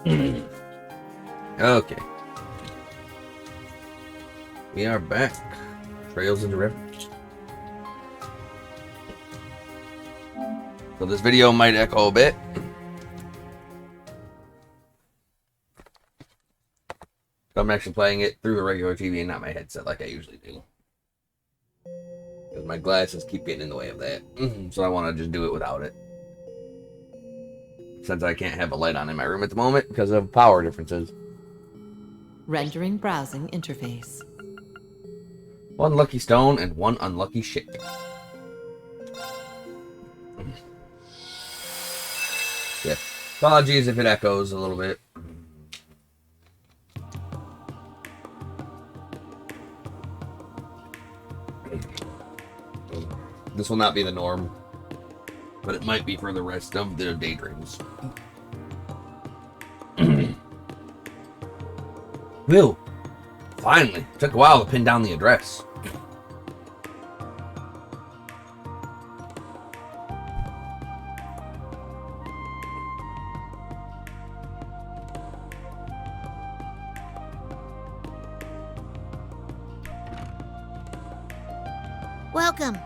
Okay. We are back. Trails into Reverie. So this video might echo a bit. I'm actually playing it through the regular TV and not my headset like I usually do. Because my glasses keep getting in the way of that. So I want to just do it without it. Since I can't have a light on in my room at the moment because of power differences. Rendering browsing interface. One lucky stone and one unlucky ship. Yeah. Apologies if it echoes a little bit. This will not be the norm, but it might be for the rest of the daydreams. Whew. Finally. Took a while to pin down the address. Welcome.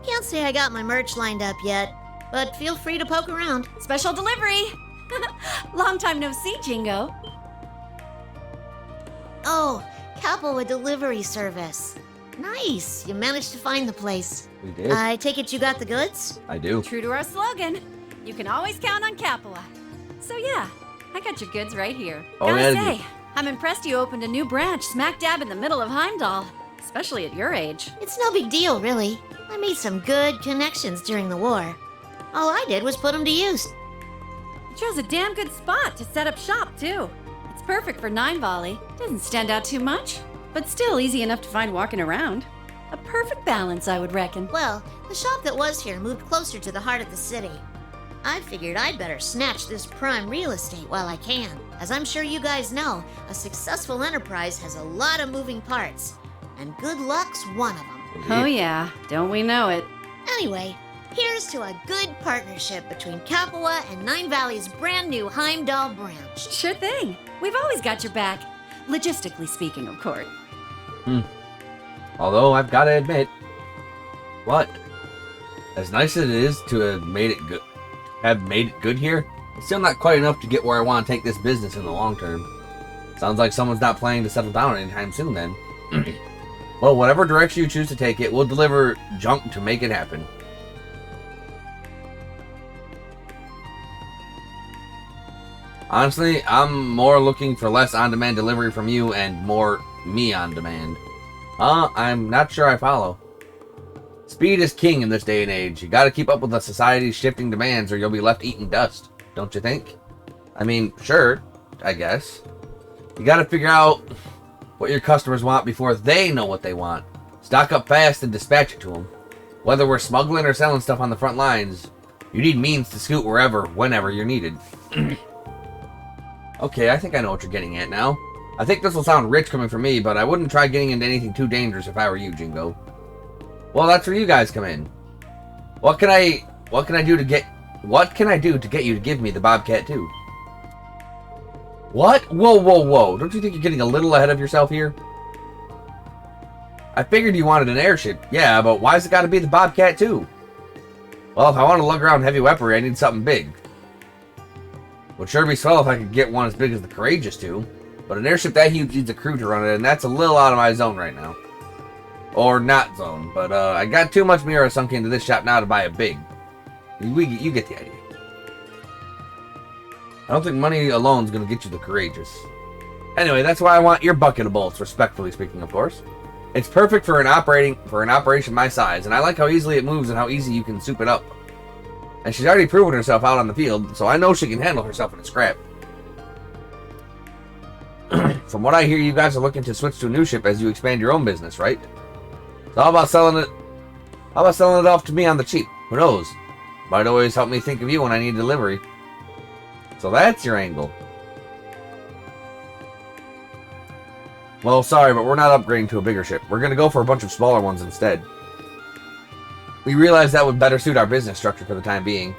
Can't say I got my merch lined up yet, but feel free to poke around. Special delivery! Long time no see, Jingo. Oh, Capua Delivery Service. Nice. You managed to find the place. We did. I take it you got the goods? I do. True to our slogan, you can always count on Capua. So yeah, I got your goods right here. Oh, Gotta yeah, say, I'm impressed you opened a new branch smack dab in the middle of Heimdall, especially at your age. It's no big deal, really. I made some good connections during the war. All I did was put them to use. You chose a damn good spot to set up shop, too. It's perfect for 9 volley. Doesn't stand out too much, but still easy enough to find walking around. A perfect balance, I would reckon. Well, the shop that was here moved closer to the heart of the city. I figured I'd better snatch this prime real estate while I can. As I'm sure you guys know, a successful enterprise has a lot of moving parts, and good luck's one of them. Oh yeah, don't we know it? Anyway, here's to a good partnership between Capua and Nine Valley's brand new Heimdall branch. Sure thing. We've always got your back. Logistically speaking, of course. Although I've got to admit, what? As nice as it is to have made it good here, it's still not quite enough to get where I want to take this business in the long term. Sounds like someone's not planning to settle down anytime soon then. Well, whatever direction you choose to take it, we'll deliver junk to make it happen. Honestly, I'm more looking for less on-demand delivery from you and more me on-demand. I'm not sure I follow. Speed is king in this day and age. You gotta keep up with the society's shifting demands or you'll be left eating dust, don't you think? I mean, sure, I guess. You gotta figure out what your customers want before they know what they want. Stock up fast and dispatch it to them. Whether we're smuggling or selling stuff on the front lines, you need means to scoot wherever, whenever you're needed. Okay, I think I know what you're getting at now. I think this will sound rich coming from me, but I wouldn't try getting into anything too dangerous if I were you, Jingo. Well, that's where you guys come in. What can I do to get you to give me the Bobcat 2? What? Whoa, whoa, whoa. Don't you think you're getting a little ahead of yourself here? I figured you wanted an airship. Yeah, but why's it got to be the Bobcat 2? Well, if I want to lug around heavy weaponry, I need something big. Would sure be swell if I could get one as big as the Courageous 2. But an airship that huge needs a crew to run it, and that's a little out of my zone right now. Or not zone, but I got too much mirror sunk into this shop now to buy a big. You get the idea. I don't think money alone is going to get you the Courageous. Anyway, that's why I want your bucket of bolts, respectfully speaking, of course. It's perfect for an operation my size, and I like how easily it moves and how easy you can soup it up. And she's already proven herself out on the field, so I know she can handle herself in a scrap. From what I hear, you guys are looking to switch to a new ship as you expand your own business, right? So how about selling it off to me on the cheap? Who knows? Might always help me think of you when I need delivery. So that's your angle. Well, sorry, but we're not upgrading to a bigger ship. We're going to go for a bunch of smaller ones instead. We realized that would better suit our business structure for the time being.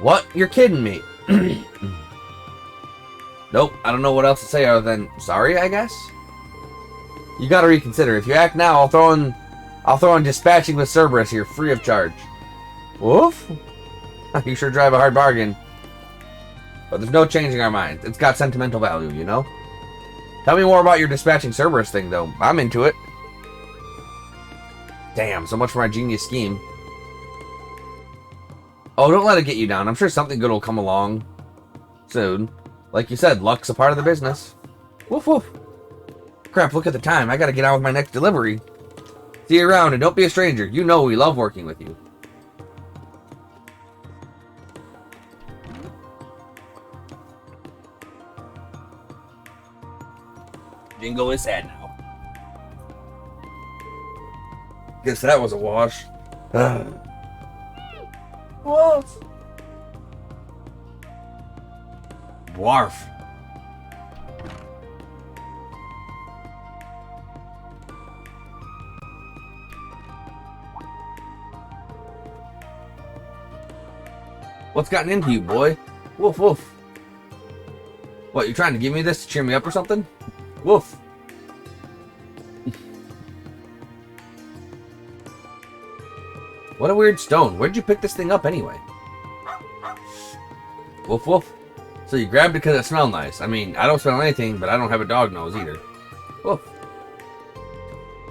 What? You're kidding me. Nope, I don't know what else to say other than sorry, I guess? You gotta reconsider. If you act now, I'll throw in dispatching with Cerberus here, free of charge. Woof? You sure drive a hard bargain. But there's no changing our minds. It's got sentimental value, you know? Tell me more about your dispatching Cerberus thing, though. I'm into it. Damn, so much for my genius scheme. Oh, don't let it get you down. I'm sure something good will come along soon. Like you said, luck's a part of the business. Woof woof. Crap, look at the time. I gotta get on with my next delivery. See you around, and don't be a stranger. You know we love working with you. Jingo is sad now. Guess that was a wash. What? Dwarf. What's gotten into you, boy? Woof woof. What, you trying to give me this to cheer me up or something? Woof. What a weird stone. Where'd you pick this thing up anyway? Woof woof. So you grabbed it because it smelled nice. I mean, I don't smell anything, but I don't have a dog nose either. Woof.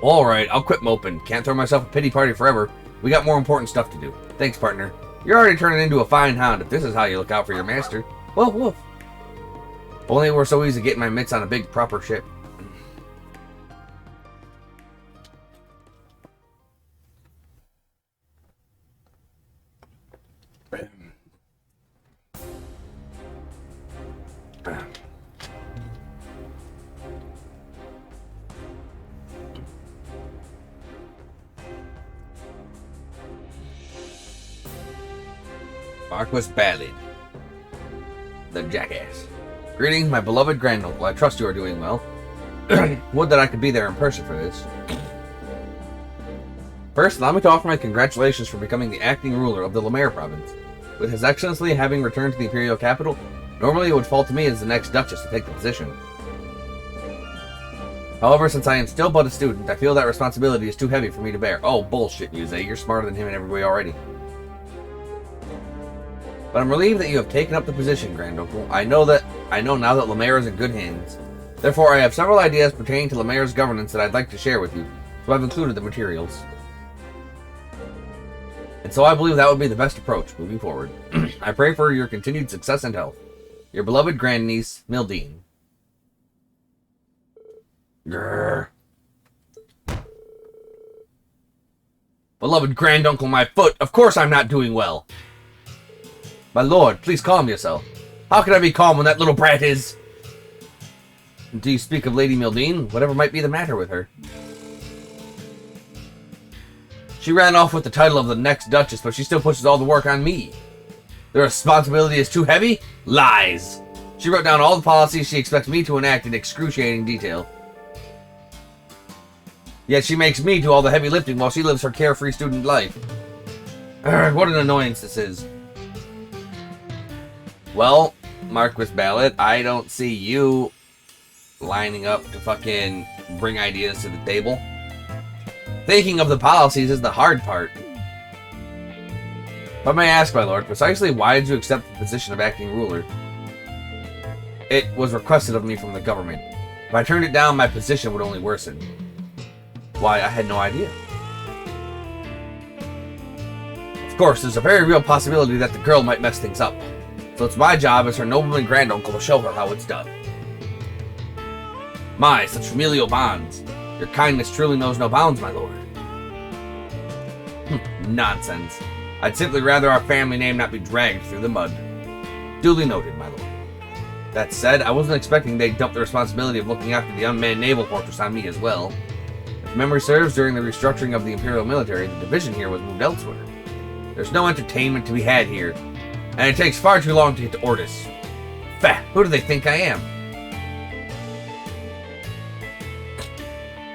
Alright, I'll quit moping. Can't throw myself a pity party forever. We got more important stuff to do. Thanks, partner. You're already turning into a fine hound if this is how you look out for your master. Woof woof. Only it were so easy getting my mitts on a big proper ship. Marquis Ballad, the jackass. Greetings, my beloved granduncle. I trust you are doing well. Would that I could be there in person for this. First, allow me to offer my congratulations for becoming the acting ruler of the Lemaire province. With His Excellency having returned to the Imperial capital, normally it would fall to me as the next Duchess to take the position. However, since I am still but a student, I feel that responsibility is too heavy for me to bear. Oh, bullshit, Muse. You're smarter than him in every way already. But I'm relieved that you have taken up the position, Granduncle. I know now that Lemaire is in good hands. Therefore, I have several ideas pertaining to Lemaire's governance that I'd like to share with you, so I've included the materials. And so I believe that would be the best approach moving forward. I pray for your continued success and health. Your beloved grandniece, Mildine. Grrr. Beloved Granduncle, my foot! Of course I'm not doing well! My lord, please calm yourself. How can I be calm when that little brat is... Do you speak of Lady Mildine? Whatever might be the matter with her. She ran off with the title of the next Duchess, but she still pushes all the work on me. The responsibility is too heavy? Lies! She wrote down all the policies she expects me to enact in excruciating detail. Yet she makes me do all the heavy lifting while she lives her carefree student life. Urgh, what an annoyance this is. Well, Marquis Ballad, I don't see you lining up to fucking bring ideas to the table. Thinking of the policies is the hard part. But may I ask, my lord, precisely why did you accept the position of acting ruler? It was requested of me from the government. If I turned it down, my position would only worsen. Why, I had no idea. Of course, there's a very real possibility that the girl might mess things up. So it's my job as her nobleman granduncle to show her how it's done. My, such familial bonds. Your kindness truly knows no bounds, my lord. Nonsense. I'd simply rather our family name not be dragged through the mud. Duly noted, my lord. That said, I wasn't expecting they'd dump the responsibility of looking after the unmanned naval fortress on me as well. If memory serves, during the restructuring of the Imperial military, the division here was moved elsewhere. There's no entertainment to be had here, and it takes far too long to get to Ortis. Fat, who do they think I am?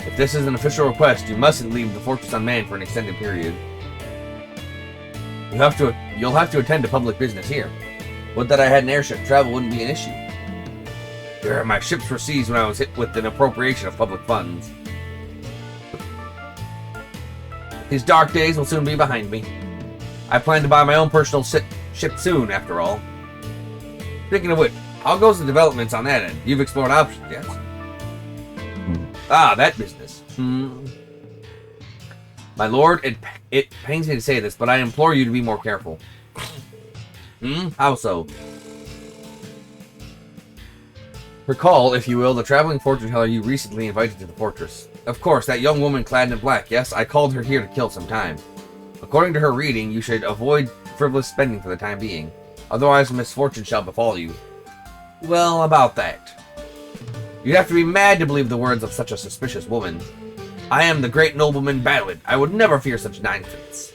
If this is an official request, you mustn't leave the fortress unmanned for an extended period. You'll have to attend to public business here. Would that I had an airship, travel wouldn't be an issue. My ships were seized when I was hit with an appropriation of public funds. These dark days will soon be behind me. I plan to buy my own personal ship soon, after all. Speaking of which, how goes the developments on that end? You've explored options, yes? Ah, that business. My lord, it pains me to say this, but I implore you to be more careful. How so? Recall, if you will, the traveling fortune teller you recently invited to the fortress. Of course, that young woman clad in black, yes, I called her here to kill some time. According to her reading, you should avoid frivolous spending for the time being. Otherwise, misfortune shall befall you. Well, about that. You'd have to be mad to believe the words of such a suspicious woman. I am the great nobleman Badwin. I would never fear such nonsense.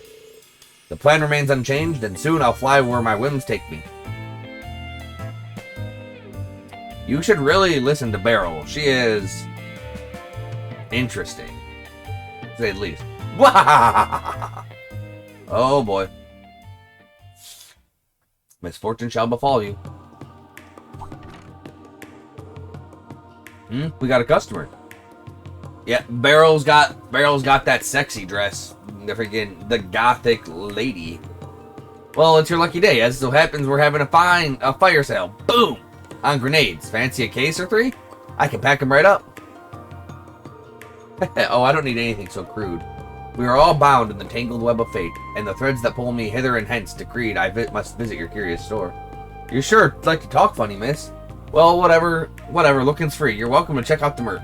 The plan remains unchanged, and soon I'll fly where my whims take me. You should really listen to Beryl. She is interesting, to say the least. Oh boy. Misfortune shall befall you. We got a customer. Yeah, Beryl's got that sexy dress. The gothic lady. Well, it's your lucky day. As it so happens, we're having a fire sale. Boom! On grenades. Fancy a case or 3? I can pack them right up. Oh, I don't need anything so crude. We are all bound in the tangled web of fate, and the threads that pull me hither and hence decreed I must visit your curious store. You're sure like to talk funny, miss? Well, whatever, looking's free. You're welcome to check out the merch.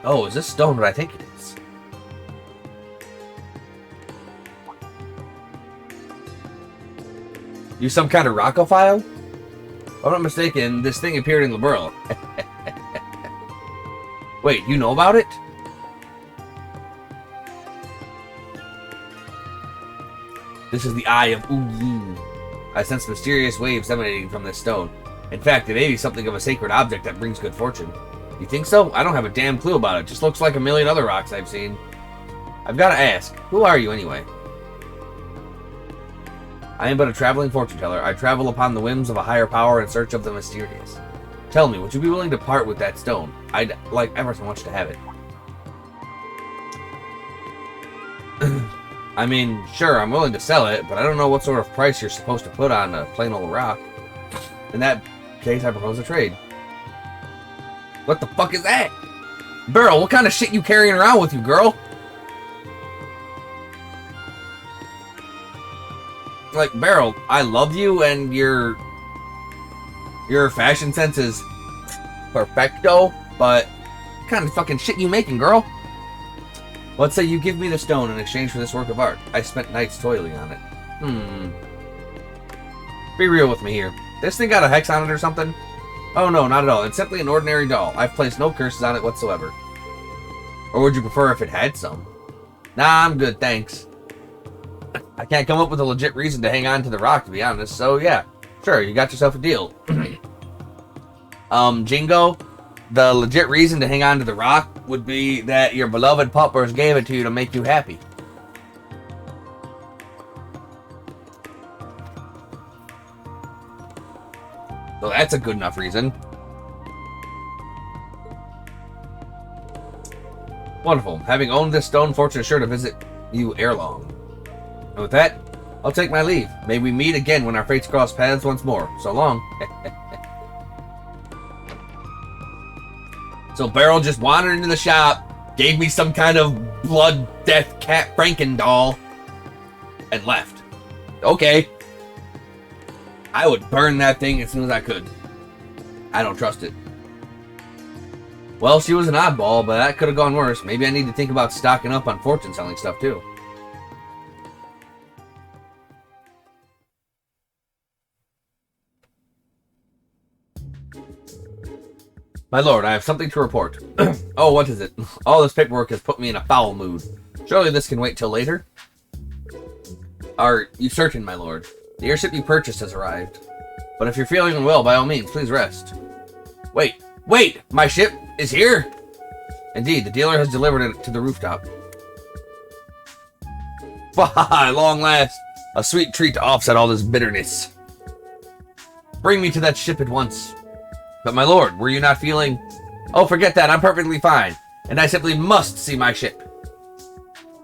Oh, is this stone what I think it is? You some kind of rockophile? If I'm not mistaken, this thing appeared in Liberl. Wait, you know about it? This is the Eye of Ugin. I sense mysterious waves emanating from this stone. In fact, it may be something of a sacred object that brings good fortune. You think so? I don't have a damn clue about it. Just looks like a million other rocks I've seen. I've got to ask, who are you anyway? I am but a traveling fortune teller. I travel upon the whims of a higher power in search of the mysterious. Tell me, would you be willing to part with that stone? I'd like ever so much to have it. I mean, sure, I'm willing to sell it, but I don't know what sort of price you're supposed to put on a plain old rock. In that case, I propose a trade. What the fuck is that? Beryl, what kind of shit you carrying around with you, girl? Like, Beryl, I love you and your fashion sense is perfecto, but what kind of fucking shit you making, girl? Let's say you give me the stone in exchange for this work of art. I spent nights toiling on it. Be real with me here. This thing got a hex on it or something? Oh no, not at all. It's simply an ordinary doll. I've placed no curses on it whatsoever. Or would you prefer if it had some? Nah, I'm good, thanks. I can't come up with a legit reason to hang on to the rock, to be honest, so yeah. Sure, you got yourself a deal. Jingo, the legit reason to hang on to the rock would be that your beloved puppers gave it to you to make you happy. So that's a good enough reason. Wonderful. Having owned this stone, fortune is sure to visit you ere long. And with that, I'll take my leave. May we meet again when our fates cross paths once more. So long. So Beryl just wandered into the shop, gave me some kind of blood death cat Franken doll, and left. Okay. I would burn that thing as soon as I could. I don't trust it. Well, she was an oddball, but that could have gone worse. Maybe I need to think about stocking up on fortune selling stuff too. My lord, I have something to report. Oh, what is it? All this paperwork has put me in a foul mood. Surely this can wait till later? Are you certain, my lord? The airship you purchased has arrived. But if you're feeling unwell, by all means, please rest. Wait! My ship is here? Indeed, the dealer has delivered it to the rooftop. At long last, a sweet treat to offset all this bitterness. Bring me to that ship at once. But my lord, were you not feeling... Oh, forget that, I'm perfectly fine. And I simply must see my ship.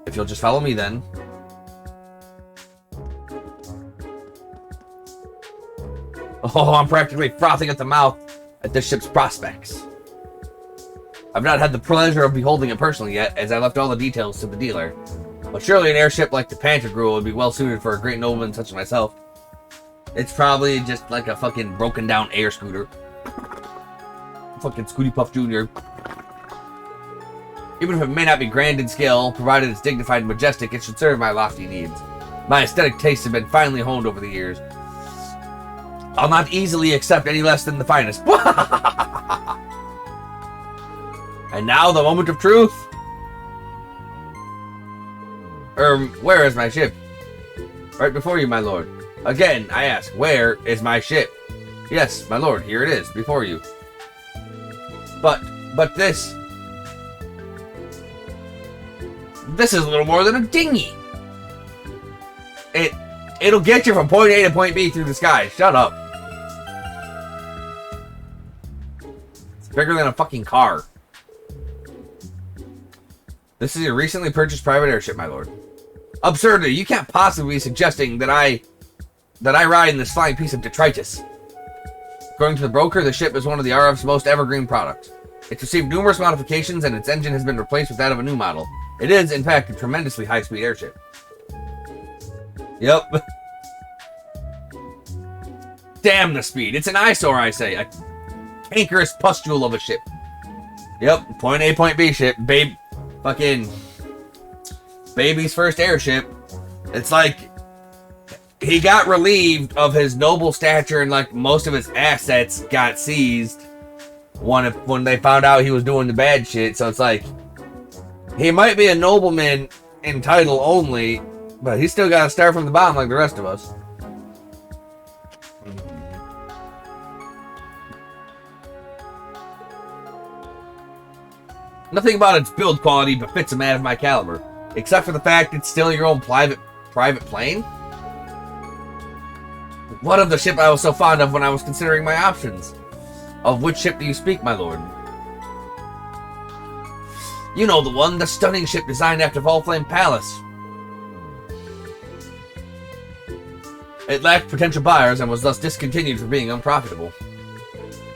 If you'll just follow me then. Oh, I'm practically frothing at the mouth at this ship's prospects. I've not had the pleasure of beholding it personally yet, as I left all the details to the dealer. But surely an airship like the Panther Gruel would be well suited for a great nobleman such as myself. It's probably just like a fucking broken down air scooter. Fucking Scooty Puff Jr. Even if it may not be grand in scale, provided it's dignified and majestic, it should serve my lofty needs. My aesthetic tastes have been finely honed over the years. I'll not easily accept any less than the finest. And now the moment of truth. Where is my ship? Right before you, my lord. Again, I ask, where is my ship? Yes, my lord, here it is, before you. But this... This is a little more than a dinghy. It'll get you from point A to point B through the sky. Shut up. It's bigger than a fucking car. This is your recently purchased private airship, my lord. Absurdity! You can't possibly be suggesting that I ride in this flying piece of detritus. According to the broker, the ship is one of the RF's most evergreen products. It's received numerous modifications, and its engine has been replaced with that of a new model. It is, in fact, a tremendously high-speed airship. Yep. Damn the speed. It's an eyesore, I say. A cankerous pustule of a ship. Yep, point A, point B ship. Fucking baby's first airship. It's like he got relieved of his noble stature and like most of his assets got seized when they found out he was doing the bad shit. So it's like he might be a nobleman in title only, but he's still got to start from the bottom like the rest of us. Nothing about its build quality befits a man of my caliber, except for the fact it's still your own private plane. What of the ship I was so fond of when I was considering my options? Of which ship do you speak, my lord? You know the one, the stunning ship designed after Volflame Palace. It lacked potential buyers and was thus discontinued for being unprofitable.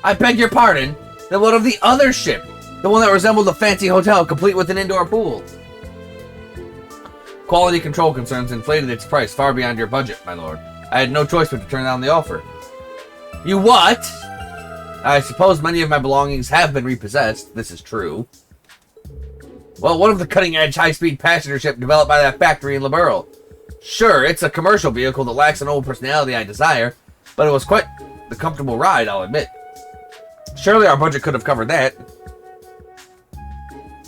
I beg your pardon? Then what of the other ship? The one that resembled a fancy hotel complete with an indoor pool. Quality control concerns inflated its price far beyond your budget, my lord. I had no choice but to turn down the offer. You what? I suppose many of my belongings have been repossessed. This is true. Well, what of the cutting-edge high-speed passenger ship developed by that factory in Liberl? Sure, it's a commercial vehicle that lacks an old personality I desire, but it was quite the comfortable ride, I'll admit. Surely our budget could have covered that.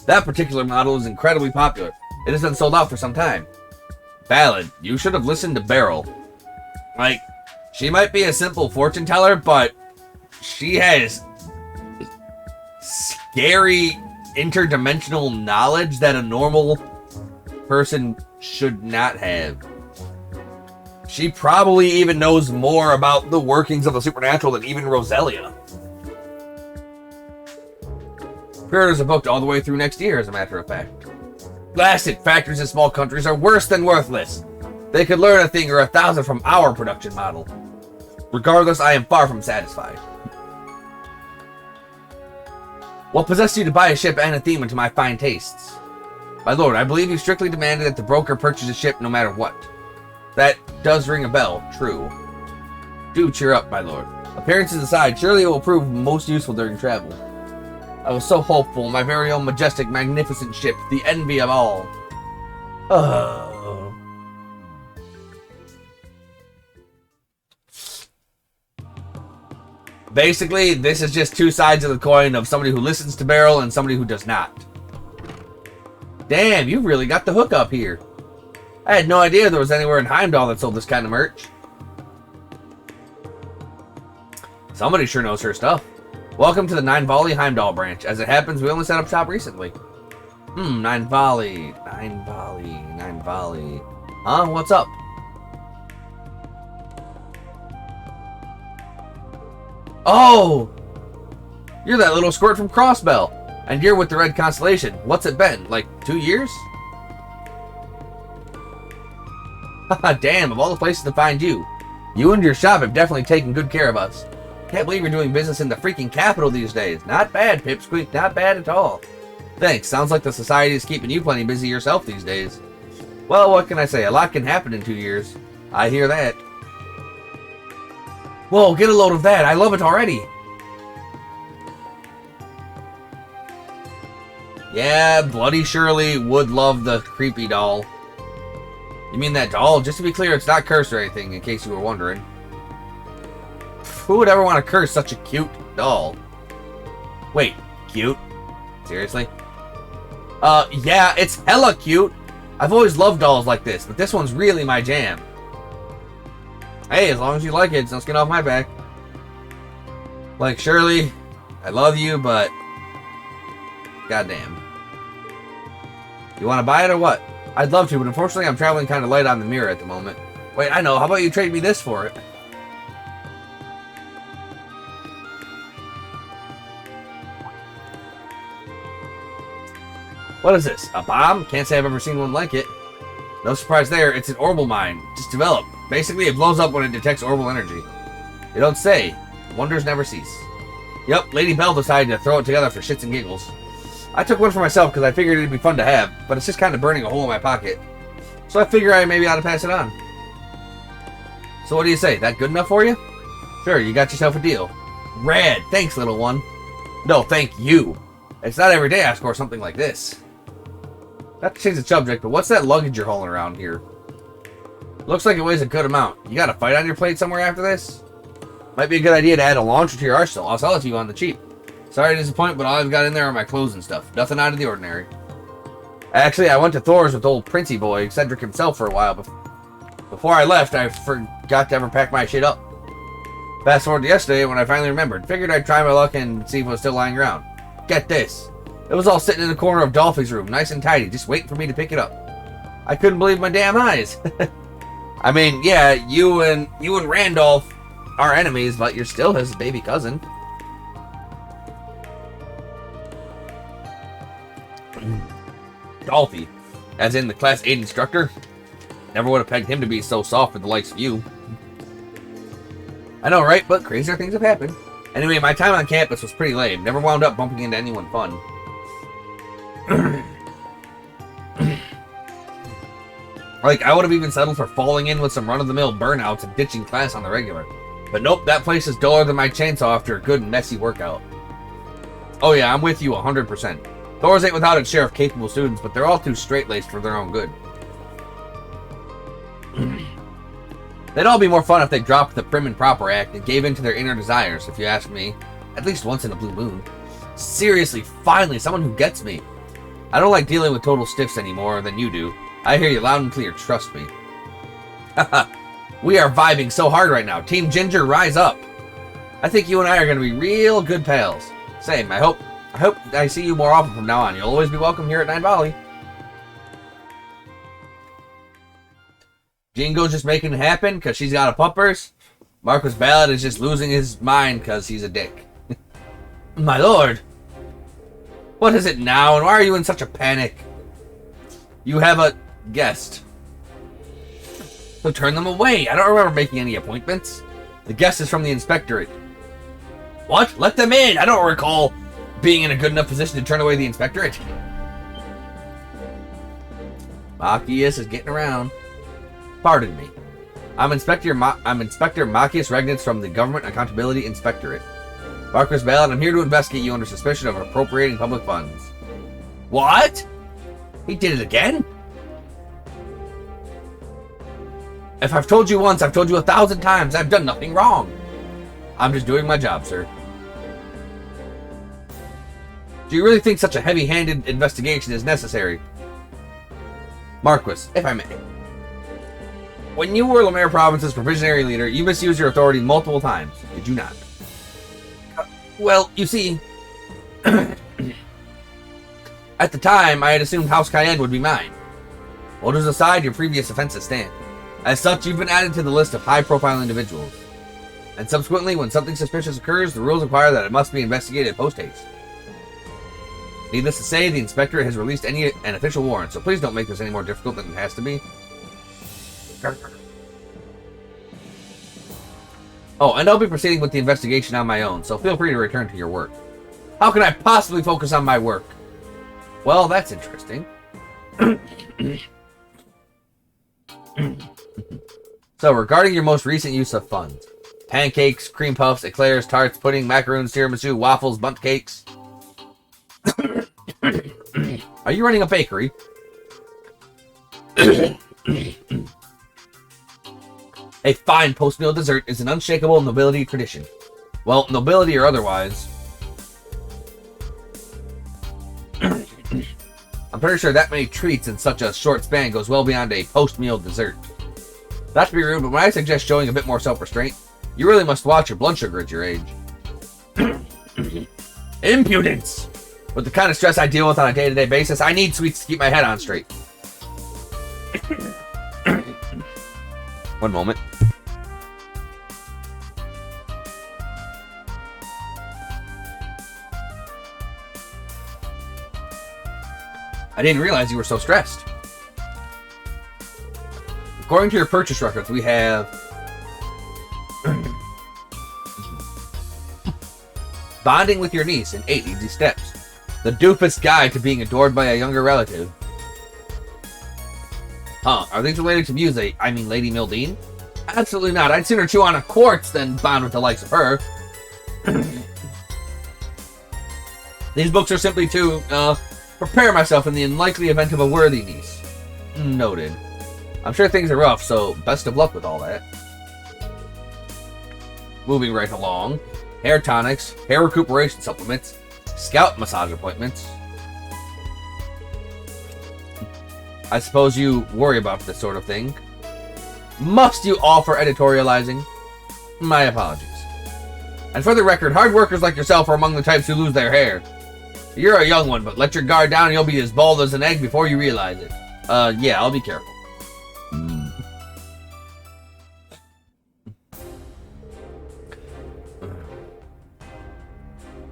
That particular model is incredibly popular. It has been sold out for some time. Valid. You should have listened to Beryl. Like, she might be a simple fortune teller, but she has scary interdimensional knowledge that a normal person should not have. She probably even knows more about the workings of the supernatural than even Roselia. Pre-orders are booked all the way through next year, as a matter of fact. Blasted, factories in small countries are worse than worthless. They could learn a thing or 1,000 from our production model. Regardless, I am far from satisfied. What possessed you to buy a ship anathema to my fine tastes? My lord, I believe you strictly demanded that the broker purchase a ship no matter what. That does ring a bell, true. Do cheer up, my lord. Appearances aside, surely it will prove most useful during travel. I was so hopeful, my very own majestic, magnificent ship, the envy of all. Oh. Basically, this is just two sides of the coin of somebody who listens to Beryl and somebody who does not. Damn, you really got the hook up here. I had no idea there was anywhere in Heimdall that sold this kind of merch. Somebody sure knows her stuff. Welcome to the Nine Volley Heimdall branch. As it happens, we only set up shop recently. Nine Volley. Huh? What's up? Oh! You're that little squirt from Crossbell. And you're with the Red Constellation. What's it been? Like 2 years? Haha, damn, of all the places to find you. You and your shop have definitely taken good care of us. Can't believe you're doing business in the freaking capital these days. Not bad, Pipsqueak. Not bad at all. Thanks. Sounds like the society is keeping you plenty busy yourself these days. Well, what can I say? A lot can happen in 2 years. I hear that. Whoa, get a load of that. I love it already. Yeah, Bloody Shirley would love the creepy doll. You mean that doll? Just to be clear, it's not cursed or anything, in case you were wondering. Who would ever want to curse such a cute doll? Wait, cute? Seriously? Yeah, it's hella cute. I've always loved dolls like this, but this one's really my jam. Hey, as long as you like it, don't get off my back. Like, Shirley, I love you, but... goddamn. You want to buy it or what? I'd love to, but unfortunately I'm traveling kind of light on the mirror at the moment. Wait, I know. How about you trade me this for it? What is this? A bomb? Can't say I've ever seen one like it. No surprise there. It's an orbital mine. Just developed. Basically, it blows up when it detects orbital energy. You don't say. Wonders never cease. Yup, Lady Belle decided to throw it together for shits and giggles. I took one for myself because I figured it'd be fun to have, but it's just kind of burning a hole in my pocket. So I figure I maybe ought to pass it on. So what do you say? That good enough for you? Sure, you got yourself a deal. Rad! Thanks, little one. No, thank you. It's not every day I score something like this. Not to change the subject, but what's that luggage you're hauling around here? Looks like it weighs a good amount. You got a fight on your plate somewhere after this? Might be a good idea to add a launcher to your arsenal. I'll sell it to you on the cheap. Sorry to disappoint, but all I've got in there are my clothes and stuff. Nothing out of the ordinary. Actually, I went to Thor's with old Princey boy, Cedric himself, for a while. Before I left, I forgot to ever pack my shit up. Fast forward to yesterday when I finally remembered. Figured I'd try my luck and see if it was still lying around. Get this. It was all sitting in the corner of Dolphy's room, nice and tidy, just waiting for me to pick it up. I couldn't believe my damn eyes. I mean, yeah, you and Randolph are enemies, but you're still his baby cousin. Dolphy, as in the Class 8 instructor. Never would have pegged him to be so soft with the likes of you. I know, right? But crazier things have happened. Anyway, my time on campus was pretty lame. Never wound up bumping into anyone fun. Like, I would have even settled for falling in with some run-of-the-mill burnouts and ditching class on the regular. But nope, that place is duller than my chainsaw after a good messy workout. Oh yeah, I'm with you 100%. Thor's ain't without its share of capable students, but they're all too straight-laced for their own good. They'd all be more fun if they dropped the prim and proper act and gave in to their inner desires, if you ask me. At least once in a blue moon. Seriously, finally, someone who gets me. I don't like dealing with total stiffs any more than you do. I hear you loud and clear, trust me. Haha, we are vibing so hard right now. Team Ginger, rise up. I think you and I are going to be real good pals. Same, I hope I see you more often from now on. You'll always be welcome here at Nine Volley. Jingo's just making it happen because she's got a puppers. Marcus Ballard is just losing his mind because he's a dick. My lord. What is it now, and why are you in such a panic? You have a guest. So turn them away. I don't remember making any appointments. The guest is from the inspectorate. What? Let them in. I don't recall being in a good enough position to turn away the inspectorate. Machias is getting around. Pardon me. I'm Inspector Machias Regnitz from the Government Accountability Inspectorate. Marcus Bell, and I'm here to investigate you under suspicion of appropriating public funds. What? He did it again? If I've told you once, I've told you 1,000 times. I've done nothing wrong. I'm just doing my job, sir. Do you really think such a heavy-handed investigation is necessary? Marquis, if I may. When you were Lemaire Province's provisionary leader, you misused your authority multiple times, did you not? Well, you see, at the time, I had assumed House Cayenne would be mine. Orders aside, your previous offenses stand. As such, you've been added to the list of high-profile individuals. And subsequently, when something suspicious occurs, the rules require that it must be investigated post-haste. Needless to say, the inspectorate has released an official warrant, so please don't make this any more difficult than it has to be. Oh, and I'll be proceeding with the investigation on my own, so feel free to return to your work. How can I possibly focus on my work? Well, that's interesting. So, regarding your most recent use of funds. Pancakes, cream puffs, eclairs, tarts, pudding, macaroons, tiramisu, waffles, bundt cakes. Are you running a bakery? A fine post-meal dessert is an unshakable nobility tradition. Well, nobility or otherwise. I'm pretty sure that many treats in such a short span goes well beyond a post-meal dessert. Not to be rude, but when I suggest showing a bit more self-restraint, you really must watch your blood sugar at your age. Impudence! With the kind of stress I deal with on a day-to-day basis, I need sweets to keep my head on straight. One moment. I didn't realize you were so stressed. According to your purchase records, we have bonding with your niece in 8 easy steps. The doofus guide to being adored by a younger relative. Huh, are these related to music? I mean Lady Mildine? Absolutely not. I'd sooner chew on a quartz than bond with the likes of her. These books are simply to, prepare myself in the unlikely event of a worthy niece. Noted. I'm sure things are rough, so best of luck with all that. Moving right along. Hair tonics, hair recuperation supplements, scalp massage appointments. I suppose you worry about this sort of thing. Must you offer editorializing? My apologies. And for the record, hard workers like yourself are among the types who lose their hair. You're a young one, but let your guard down and you'll be as bald as an egg before you realize it. Yeah, I'll be careful.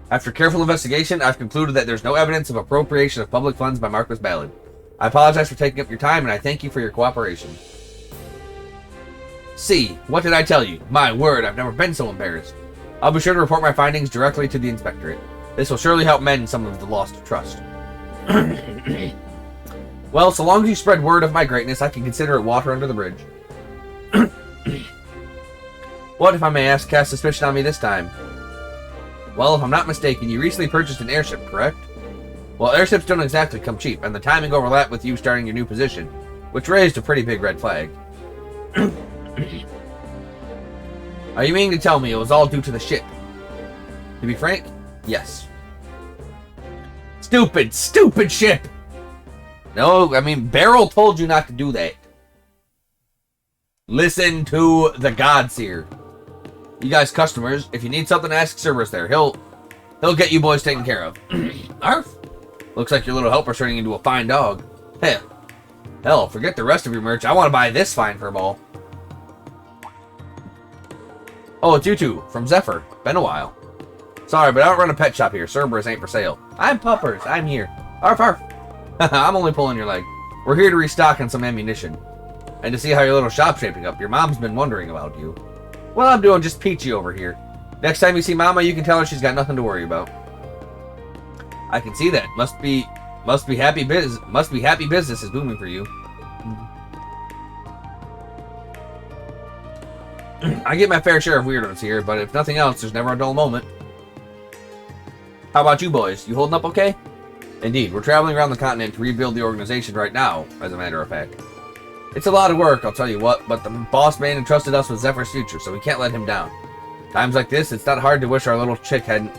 After careful investigation, I've concluded that there's no evidence of appropriation of public funds by Marquis Ballard. I apologize for taking up your time, and I thank you for your cooperation. See, what did I tell you? My word, I've never been so embarrassed. I'll be sure to report my findings directly to the inspectorate. This will surely help mend some of the lost trust. Well, so long as you spread word of my greatness, I can consider it water under the bridge. What, if I may ask, cast suspicion on me this time? Well, if I'm not mistaken, you recently purchased an airship, correct? Well, airships don't exactly come cheap, and the timing overlapped with you starting your new position, which raised a pretty big red flag. Are you meaning to tell me it was all due to the ship? To be frank, yes. Stupid, stupid ship! No, I mean, Beryl told you not to do that. Listen to the Godseer. You guys customers, if you need something, ask Cerberus there. He'll get you boys taken care of. Arf! Looks like your little helper's turning into a fine dog. Hell, forget the rest of your merch. I want to buy this fine fur ball. Oh, it's you two, from Zephyr. Been a while. Sorry, but I don't run a pet shop here. Cerberus ain't for sale. I'm Puppers. I'm here. Arf, arf. I'm only pulling your leg. We're here to restock on some ammunition. And to see how your little shop's shaping up. Your mom's been wondering about you. Well, I'm doing just peachy over here. Next time you see Mama, you can tell her she's got nothing to worry about. I can see that. Must be happy business is booming for you. I get my fair share of weirdos here, but if nothing else, there's never a dull moment. How about you boys? You holding up okay? Indeed, we're traveling around the continent to rebuild the organization right now, as a matter of fact. It's a lot of work, I'll tell you what, but the boss man entrusted us with Zephyr's future, so we can't let him down. Times like this, it's not hard to wish our little chick hadn't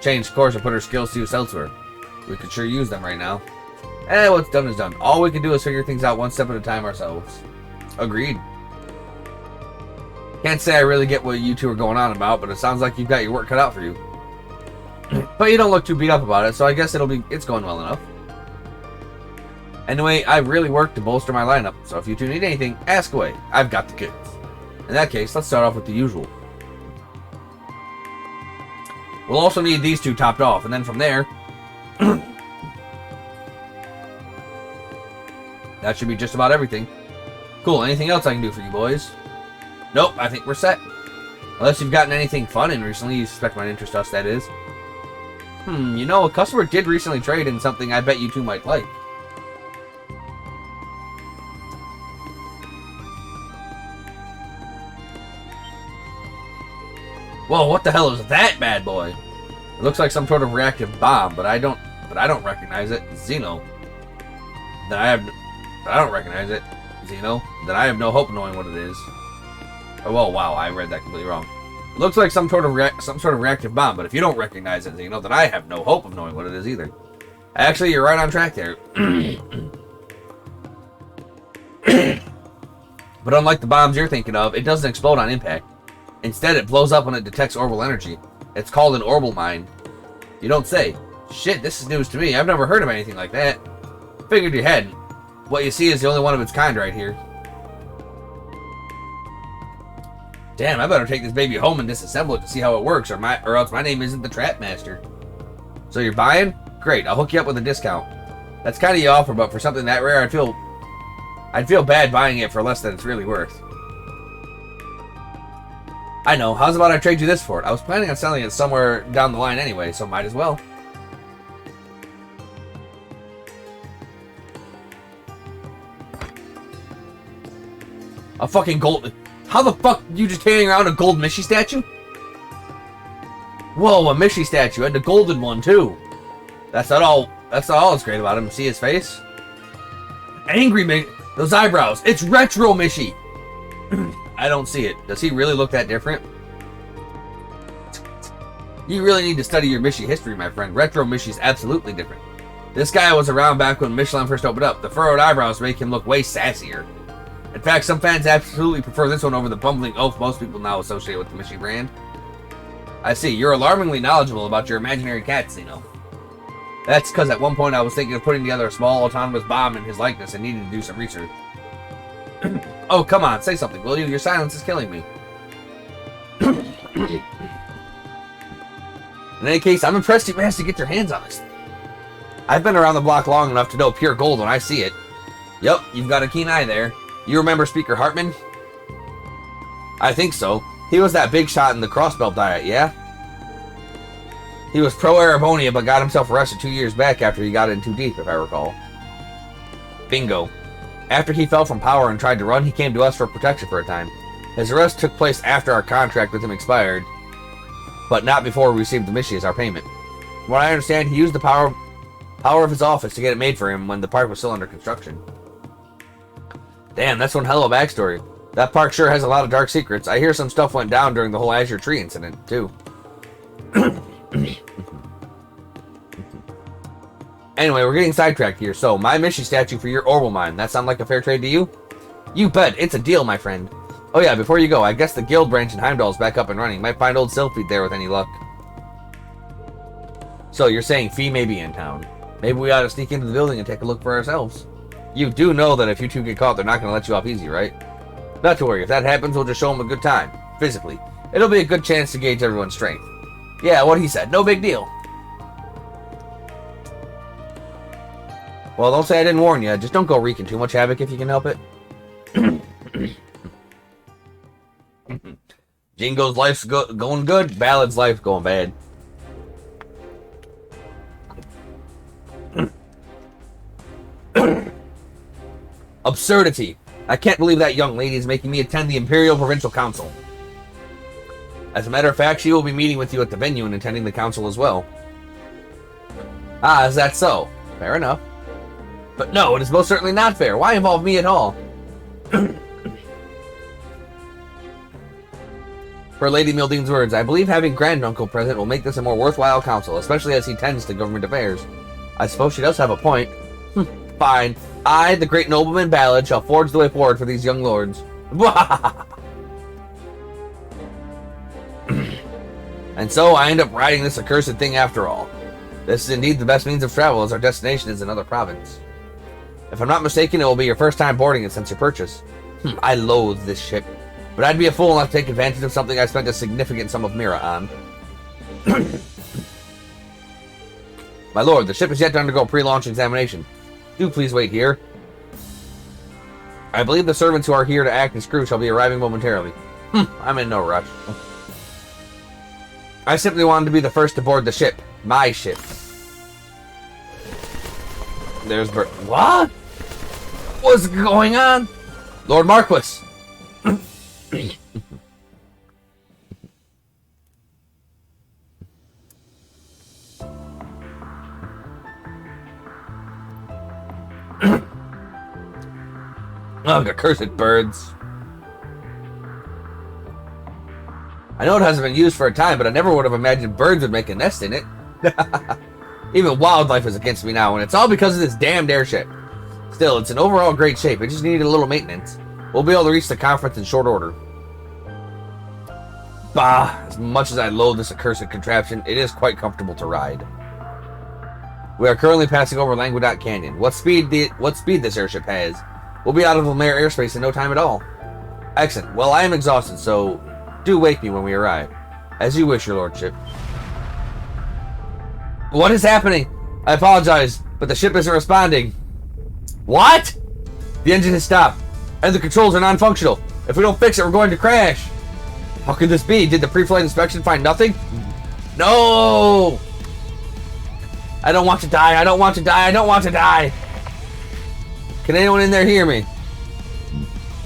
changed course and put her skills to use elsewhere. We could sure use them right now. What's done is done. All we can do is figure things out one step at a time ourselves. Agreed. Can't say I really get what you two are going on about, but it sounds like you've got your work cut out for you. But you don't look too beat up about it, so I guess it's going well enough. Anyway, I've really worked to bolster my lineup, so if you two need anything, ask away. I've got the goods. In that case, let's start off with the usual. We'll also need these two topped off, and then from there... that should be just about everything. Cool, anything else I can do for you boys? Nope, I think we're set. Unless you've gotten anything fun in recently, you suspect might interest us, that is. You know, a customer did recently trade in something I bet you two might like. Whoa, what the hell is that bad boy? It looks like some sort of reactive bomb, but I don't recognize it. Xeno. I don't recognize it. Xeno. Then I have no hope of knowing what it is. Oh, well, wow, I read that completely wrong. It looks like some sort of reactive bomb, but if you don't recognize it, Xeno, then I have no hope of knowing what it is either. Actually, you're right on track there. But unlike the bombs you're thinking of, it doesn't explode on impact. Instead, it blows up when it detects orbital energy. It's called an orbital mine. You don't say. Shit, this is news to me. I've never heard of anything like that. Figured you hadn't. What you see is the only one of its kind right here. Damn, I better take this baby home and disassemble it to see how it works, or else my name isn't the Trap Master. So you're buying? Great, I'll hook you up with a discount. That's kind of your offer, but for something that rare, I'd feel bad buying it for less than it's really worth. I know, how's about I trade you this for it? I was planning on selling it somewhere down the line anyway, so might as well. A fucking gold... How the fuck you just carrying around a gold Mishi statue? Whoa, a Mishi statue, and a golden one too. That's not all that's great about him. See his face? Angry Mishi. Those eyebrows. It's retro Mishi. I don't see it. Does he really look that different? You really need to study your Mishi history, my friend. Retro Mishi's absolutely different. This guy was around back when Michelin first opened up. The furrowed eyebrows make him look way sassier. In fact, some fans absolutely prefer this one over the bumbling oaf most people now associate with the Mishi brand. I see, you're alarmingly knowledgeable about your imaginary cats, you know. That's because at one point I was thinking of putting together a small autonomous bomb in his likeness and needed to do some research. Oh, come on, say something, will you? Your silence is killing me. In any case, I'm impressed you managed to get your hands on this. I've been around the block long enough to know pure gold when I see it. Yup, you've got a keen eye there. You remember Speaker Hartman? I think so. He was that big shot in the crossbelt diet, yeah? He was pro-Arabonia but got himself arrested 2 years back after he got in too deep, if I recall. Bingo. After he fell from power and tried to run, he came to us for protection for a time. His arrest took place after our contract with him expired, but not before we received the Mishi as our payment. From what I understand, he used the power of his office to get it made for him when the park was still under construction. Damn, that's one hell of a backstory. That park sure has a lot of dark secrets. I hear some stuff went down during the whole Azure Tree incident, too. Anyway, we're getting sidetracked here. So, my Mishi statue for your orbital mine. That sound like a fair trade to you? You bet. It's a deal, my friend. Oh yeah, before you go, I guess the guild branch in Heimdall's back up and running. Might find old Sylphid there with any luck. So, you're saying Fee may be in town. Maybe we ought to sneak into the building and take a look for ourselves. You do know that if you two get caught, they're not going to let you off easy, right? Not to worry. If that happens, we'll just show them a good time. Physically. It'll be a good chance to gauge everyone's strength. Yeah, what he said. No big deal. Well, don't say I didn't warn you. Just don't go wreaking too much havoc if you can help it. Jingo's life's going good. Ballad's life going bad. Absurdity. I can't believe that young lady is making me attend the Imperial Provincial Council. As a matter of fact, she will be meeting with you at the venue and attending the council as well. Ah, is that so? Fair enough. But no, it is most certainly not fair. Why involve me at all? Per Lady Mildine's words, I believe having Granduncle present will make this a more worthwhile council, especially as he tends to government affairs. I suppose she does have a point. Fine. I, the great nobleman Ballad, shall forge the way forward for these young lords. And so I end up riding this accursed thing after all. This is indeed the best means of travel, as our destination is another province. If I'm not mistaken, it will be your first time boarding it since your purchase. I loathe this ship, but I'd be a fool not to take advantage of something I spent a significant sum of mira on. My lord, the ship is yet to undergo pre-launch examination. Do please wait here. I believe the servants who are here to act as crew shall be arriving momentarily. I'm in no rush. I simply wanted to be the first to board the ship. My ship. There's What? What's going on? Lord Marquis. Ugh, accursed birds. I know it hasn't been used for a time, but I never would have imagined birds would make a nest in it. Even wildlife is against me now, and it's all because of this damned airship. Still, it's in overall great shape. It just needed a little maintenance. We'll be able to reach the conference in short order. Bah! As much as I loathe this accursed contraption, it is quite comfortable to ride. We are currently passing over Languedoc Canyon. What speed this airship has? We'll be out of Lemaire airspace in no time at all. Excellent. Well, I am exhausted, so do wake me when we arrive. As you wish, your lordship. What is happening? I apologize, but the ship isn't responding. What? The engine has stopped, and the controls are non-functional. If we don't fix it, we're going to crash. How could this be? Did the pre-flight inspection find nothing? No! I don't want to die. I don't want to die. I don't want to die. Can anyone in there hear me?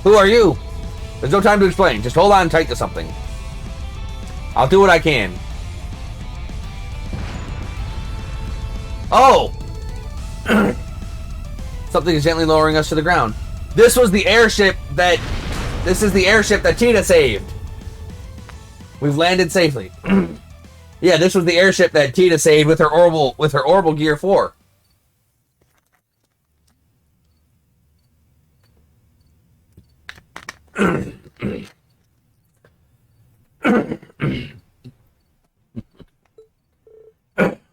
Who are you? There's no time to explain. Just hold on tight to something. I'll do what I can. Oh! Something is gently lowering us to the ground. This is the airship that Tina saved. We've landed safely. Yeah, this was the airship that Tina saved with her orbital gear 4.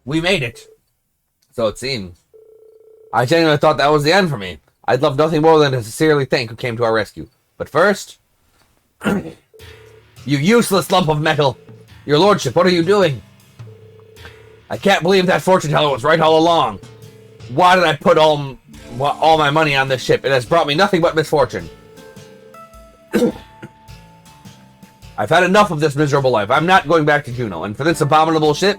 We made it. So it seems. I genuinely thought that was the end for me. I'd love nothing more than to sincerely thank who came to our rescue. But first... You useless lump of metal! Your lordship, what are you doing? I can't believe that fortune teller was right all along. Why did I put all my money on this ship? It has brought me nothing but misfortune. I've had enough of this miserable life. I'm not going back to Juneau. And for this abominable ship,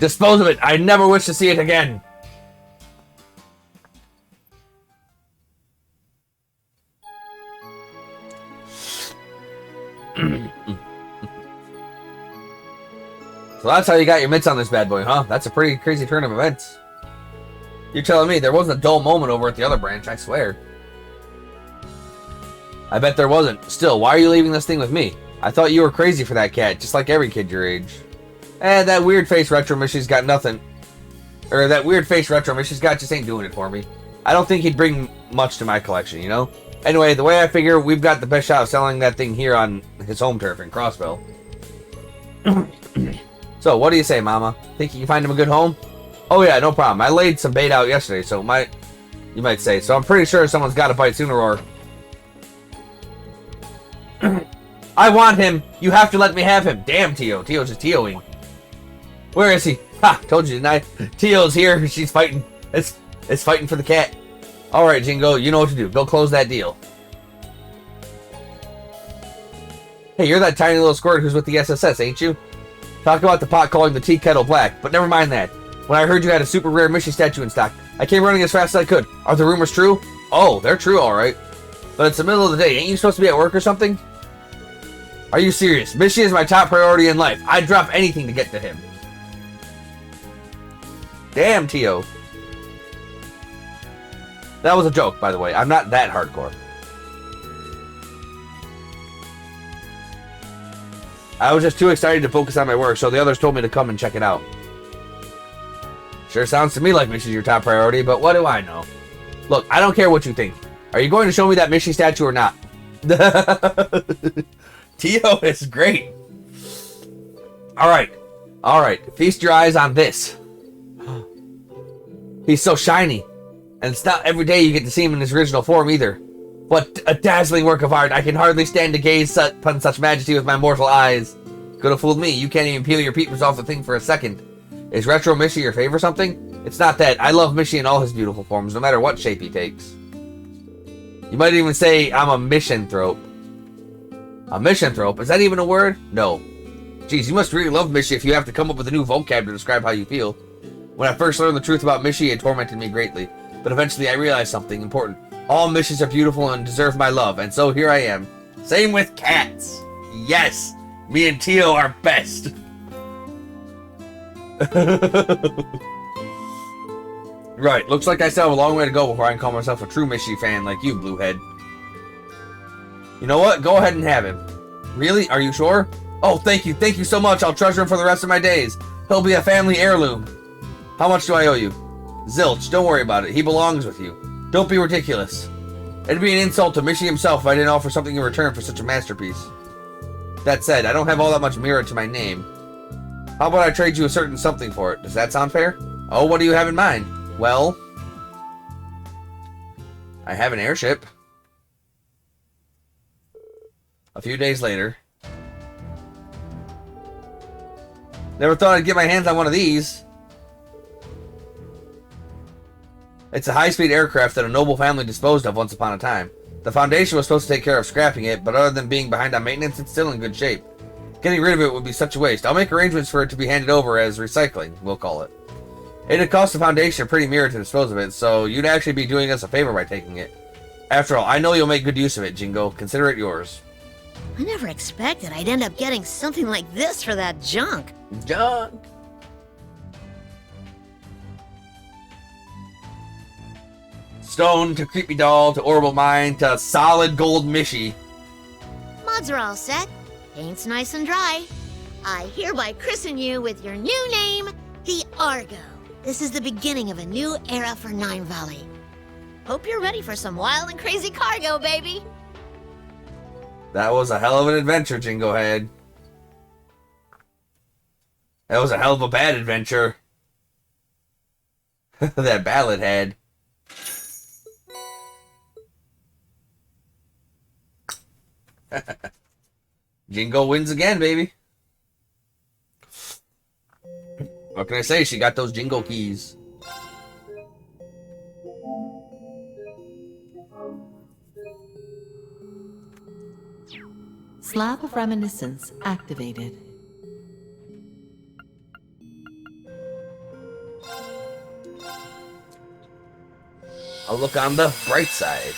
dispose of it. I never wish to see it again. So that's how you got your mitts on this bad boy, huh? That's a pretty crazy turn of events. You're telling me there wasn't a dull moment over at the other branch, I swear. I bet there wasn't. Still, why are you leaving this thing with me? I thought you were crazy for that cat, just like every kid your age. That weird face retro Mishy's got nothing. Or that weird face retro Mishy's got just ain't doing it for me. I don't think he'd bring much to my collection, you know? Anyway, the way I figure, we've got the best shot of selling that thing here on his home turf in Crossville. So, what do you say, Mama? Think you can find him a good home? Oh yeah, no problem. I laid some bait out yesterday, so you might say. So I'm pretty sure someone's got to bite sooner or... I want him! You have to let me have him! Damn, Tio. Tio's just Tioing. Where is he? Ha! Told you, didn't I? Tio's here. She's fighting. It's fighting for the cat. Alright, Jingo. You know what to do. Go close that deal. Hey, you're that tiny little squirt who's with the SSS, ain't you? Talk about the pot calling the tea kettle black. But never mind that. When I heard you had a super rare Mishy statue in stock, I came running as fast as I could. Are the rumors true? Oh, they're true, alright. But it's the middle of the day. Ain't you supposed to be at work or something? Are you serious? Mishy is my top priority in life. I'd drop anything to get to him. Damn, Tio. That was a joke, by the way. I'm not that hardcore. I was just too excited to focus on my work, so the others told me to come and check it out. Sure sounds to me like Mishy's your top priority, but what do I know? Look, I don't care what you think. Are you going to show me that Mishy statue or not? Tio is great. Alright. Feast your eyes on this. He's so shiny. And it's not every day you get to see him in his original form either. What a dazzling work of art. I can hardly stand to gaze upon such majesty with my mortal eyes. Could have fooled me. You can't even peel your peepers off the thing for a second. Is Retro Mishy your fave or something? It's not that. I love Mishy in all his beautiful forms, no matter what shape he takes. You might even say I'm a misanthrope. A misanthrope? Is that even a word? No. Geez, you must really love Mishy if you have to come up with a new vocab to describe how you feel. When I first learned the truth about Mishy, it tormented me greatly. But eventually I realized something important. All Mishys are beautiful and deserve my love, and so here I am. Same with cats. Yes, me and Tio are best. Right, looks like I still have a long way to go before I can call myself a true Mishy fan like you, Bluehead. You know what? Go ahead and have him. Really? Are you sure? Oh, thank you so much. I'll treasure him for the rest of my days. He'll be a family heirloom. How much do I owe you? Zilch, don't worry about it. He belongs with you. Don't be ridiculous. It'd be an insult to Mishy himself if I didn't offer something in return for such a masterpiece. That said, I don't have all that much mirror to my name. How about I trade you a certain something for it? Does that sound fair? Oh, what do you have in mind? Well, I have an airship. A few days later. Never thought I'd get my hands on one of these. It's a high-speed aircraft that a noble family disposed of once upon a time. The Foundation was supposed to take care of scrapping it, but other than being behind on maintenance, it's still in good shape. Getting rid of it would be such a waste. I'll make arrangements for it to be handed over as recycling, we'll call it. It'd cost the Foundation a pretty mirror to dispose of it, so you'd actually be doing us a favor by taking it. After all, I know you'll make good use of it, Jingo. Consider it yours. I never expected I'd end up getting something like this for that junk. Junk! Stone to creepy doll to orbital mine to solid gold Mishy. Mods are all set. Paint's nice and dry. I hereby christen you with your new name, the Argo. This is the beginning of a new era for Nine Valley. Hope you're ready for some wild and crazy cargo, baby. That was a hell of an adventure, Jingo had. That was a hell of a bad adventure. That ballad had. Jingo wins again, baby. What can I say? She got those Jingo keys. Slab of Reminiscence activated. I'll look on the bright side.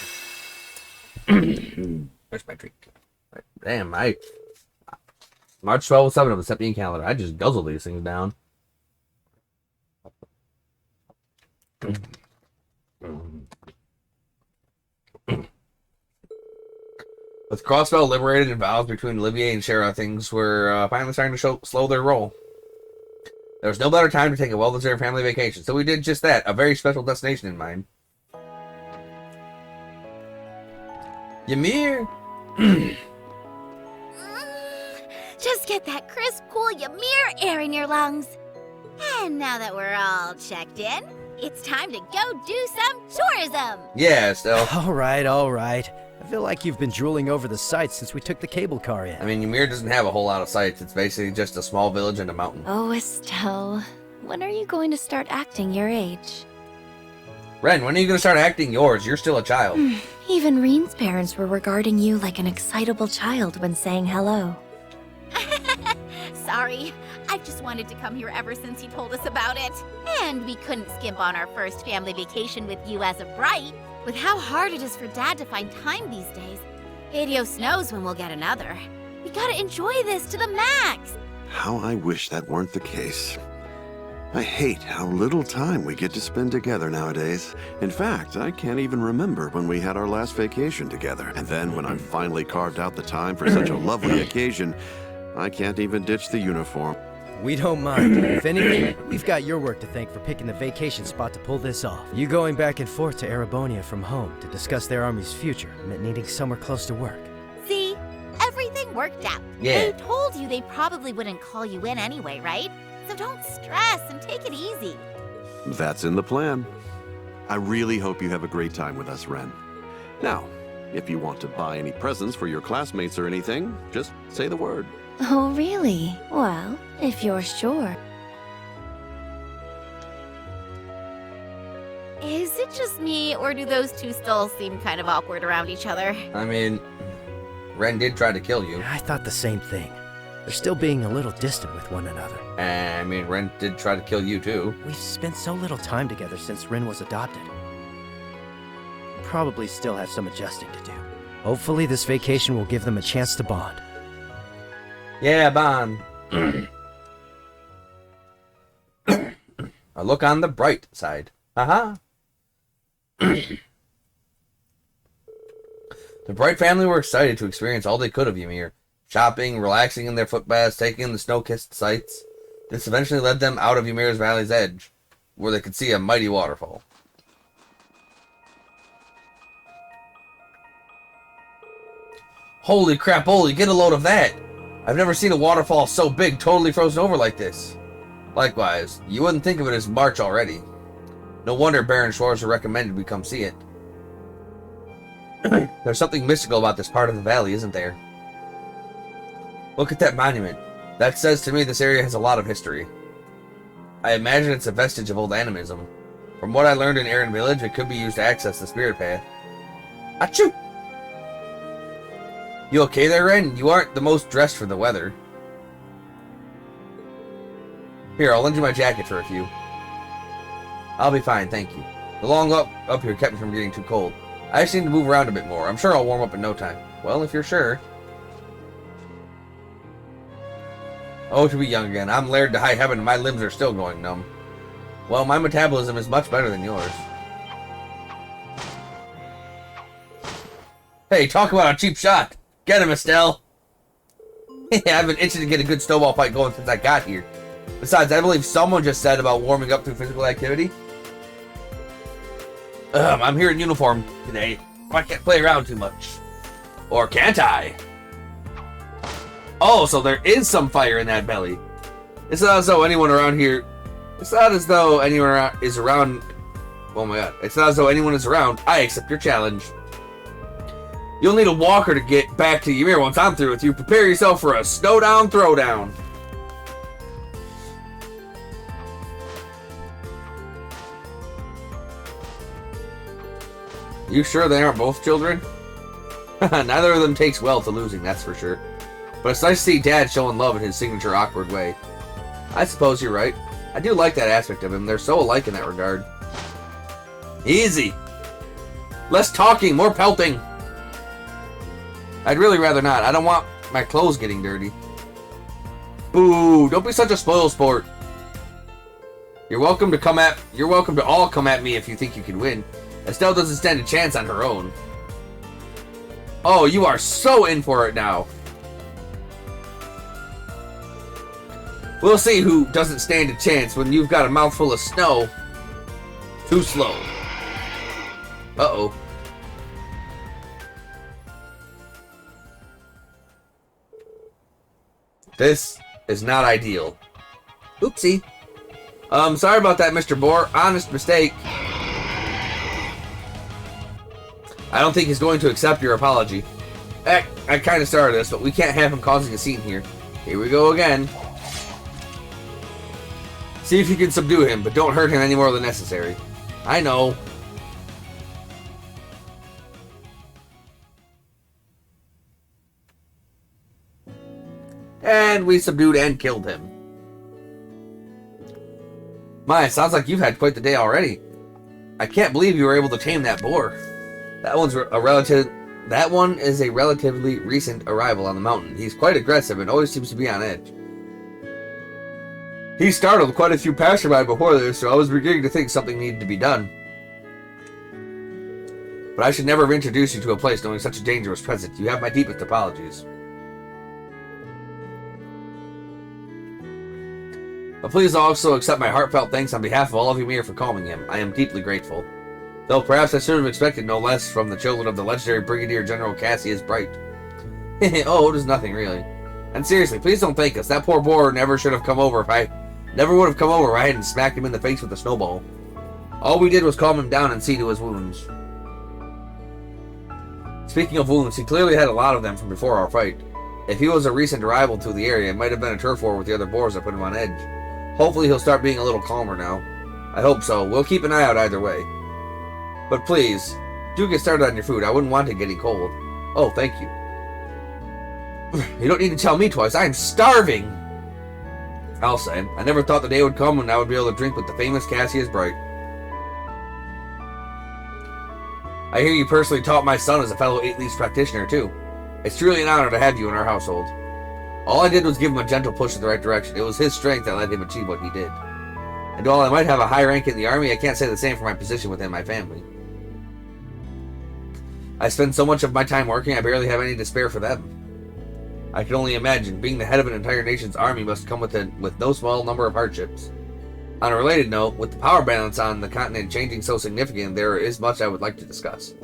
Where's my drink? Damn, March 12th, 7 of the Septian calendar. I just guzzle these things down. With Crossbell liberated and vows between Olivier and Shara, things were finally starting to slow their roll. There was no better time to take a well-deserved family vacation, so we did just that, a very special destination in mind. Ymir! Just get that crisp, cool Ymir air in your lungs. And now that we're all checked in, it's time to go do some tourism. Yeah, still. All right. I feel like you've been drooling over the sights since we took the cable car in. I mean, Ymir doesn't have a whole lot of sights. It's basically just a small village and a mountain. Oh, Estelle, when are you going to start acting your age? Ren, when are you going to start acting yours? You're still a child. Even Reen's parents were regarding you like an excitable child when saying hello. Sorry, I've just wanted to come here ever since he told us about it. And we couldn't skimp on our first family vacation with you as a bright. With how hard it is for Dad to find time these days, Adios knows when we'll get another. We gotta enjoy this to the max. How I wish that weren't the case. I hate how little time we get to spend together nowadays. In fact, I can't even remember when we had our last vacation together. And then when I've finally carved out the time for such a lovely occasion, I can't even ditch the uniform. We don't mind. If anything, we've got your work to thank for picking the vacation spot to pull this off. You going back and forth to Erebonia from home to discuss their army's future meant needing somewhere close to work. See? Everything worked out. Yeah. They told you they probably wouldn't call you in anyway, right? So don't stress and take it easy. That's in the plan. I really hope you have a great time with us, Ren. Now, if you want to buy any presents for your classmates or anything, just say the word. Oh, really? Well, if you're sure. Is it just me, or do those two still seem kind of awkward around each other? I mean, Ren did try to kill you. I thought the same thing. They're still being a little distant with one another. I mean, Ren did try to kill you too. We've spent so little time together since Rin was adopted. Probably still have some adjusting to do. Hopefully this vacation will give them a chance to bond. Yeah, Bond. A look on the bright side. Haha. The Bright family were excited to experience all they could of Ymir. Shopping, relaxing in their footbaths, taking in the snow-kissed sights. This eventually led them out of Ymir's valley's edge, where they could see a mighty waterfall. Holy crap, Oli, get a load of that! I've never seen a waterfall so big, totally frozen over like this. Likewise, you wouldn't think of it as March already. No wonder Baron Schwarzer recommended we come see it. There's something mystical about this part of the valley, isn't there? Look at that monument. That says to me this area has a lot of history. I imagine it's a vestige of old animism. From what I learned in Aaron Village, it could be used to access the spirit path. Achoo! You okay there, Ren? You aren't the most dressed for the weather. Here, I'll lend you my jacket for a few. I'll be fine, thank you. The long up here kept me from getting too cold. I just need to move around a bit more. I'm sure I'll warm up in no time. Well, if you're sure. Oh, to be young again. I'm laird to high heaven and my limbs are still going numb. Well, my metabolism is much better than yours. Hey, talk about a cheap shot. Get him, Estelle. I've been itching to get a good snowball fight going since I got here. Besides, I believe someone just said about warming up through physical activity. I'm here in uniform today. I can't play around too much. Or can't I? Oh, so there is some fire in that belly. It's not as though anyone around here... It's not as though anyone is around... Oh my god. It's not as though anyone is around. I accept your challenge. You'll need a walker to get back to Ymir once I'm through with you. Prepare yourself for a snowdown throwdown. You sure they aren't both children? Neither of them takes well to losing, that's for sure. But it's nice to see Dad showing love in his signature awkward way. I suppose you're right. I do like that aspect of him. They're so alike in that regard. Easy! Less talking, more pelting! I'd really rather not. I don't want my clothes getting dirty. Boo! Don't be such a spoil sport. You're welcome to all come at me if you think you can win. Estelle doesn't stand a chance on her own. Oh, you are so in for it now. We'll see who doesn't stand a chance when you've got a mouthful of snow. Too slow. Uh-oh. This is not ideal. Oopsie. Sorry about that, Mr. Bohr. Honest mistake. I don't think he's going to accept your apology. I kind of started this, but we can't have him causing a scene here. Here we go again. See if you can subdue him, but don't hurt him any more than necessary. I know. And we subdued and killed him. My, it sounds like you've had quite the day already. I can't believe you were able to tame that boar. That one is a relatively recent arrival on the mountain. He's quite aggressive and always seems to be on edge. He startled quite a few passerby before this, so I was beginning to think something needed to be done. But I should never have introduced you to a place knowing such a danger was present. You have my deepest apologies. But please also accept my heartfelt thanks on behalf of all of Ymir for calming him. I am deeply grateful. Though perhaps I should have expected no less from the children of the legendary Brigadier General Cassius Bright. Oh, it is nothing, really. And seriously, please don't thank us. That poor boar never should have come over if I... Never would have come over if I hadn't smacked him in the face with a snowball. All we did was calm him down and see to his wounds. Speaking of wounds, he clearly had a lot of them from before our fight. If he was a recent arrival to the area, it might have been a turf war with the other boars that put him on edge. Hopefully he'll start being a little calmer now. I hope so. We'll keep an eye out either way. But please, do get started on your food. I wouldn't want it getting cold. Oh, thank you. You don't need to tell me twice. I am starving! I'll say. I never thought the day would come when I would be able to drink with the famous Cassius Bright. I hear you personally taught my son as a fellow 8-Leaf practitioner, too. It's truly an honor to have you in our household. All I did was give him a gentle push in the right direction. It was his strength that let him achieve what he did. And while I might have a high rank in the army, I can't say the same for my position within my family. I spend so much of my time working, I barely have any to spare for them. I can only imagine, being the head of an entire nation's army must come with no small number of hardships. On a related note, with the power balance on the continent changing so significant, there is much I would like to discuss.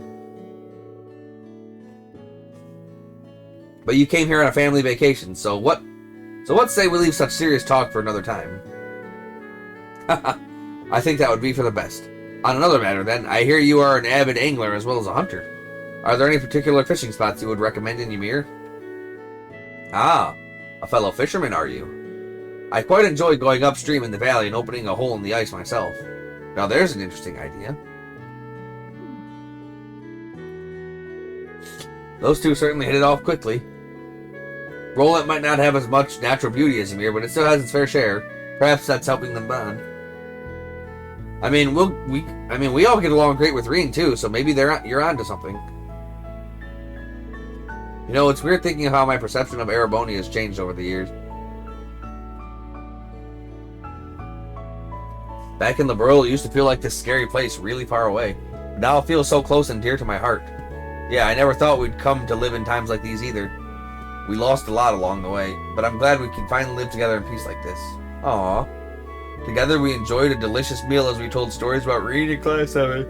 But you came here on a family vacation, so let's say we leave such serious talk for another time. I think that would be for the best. On another matter then, I hear you are an avid angler as well as a hunter. Are there any particular fishing spots you would recommend in Ymir? Ah, a fellow fisherman, are you? I quite enjoy going upstream in the valley and opening a hole in the ice myself. Now there's an interesting idea. Those two certainly hit it off quickly. Roland might not have as much natural beauty as Ymir, but it still has its fair share. Perhaps that's helping them bond. I mean, we all get along great with Reen too, so maybe you're onto something. You know, it's weird thinking of how my perception of Erebonia has changed over the years. Back in Liberl, it used to feel like this scary place really far away. But now it feels so close and dear to my heart. Yeah, I never thought we'd come to live in times like these either. We lost a lot along the way, but I'm glad we can finally live together in peace like this. Aww. Together we enjoyed a delicious meal as we told stories about reading in Class 7.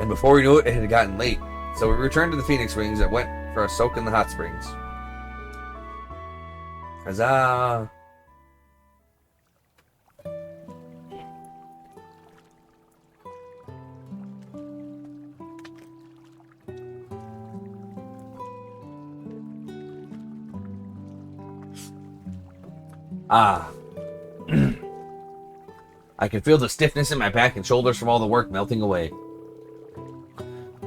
And before we knew it, it had gotten late. So we returned to the Phoenix Wings and went for a soak in the hot springs. Huzzah! Ah. I can feel the stiffness in my back and shoulders from all the work melting away.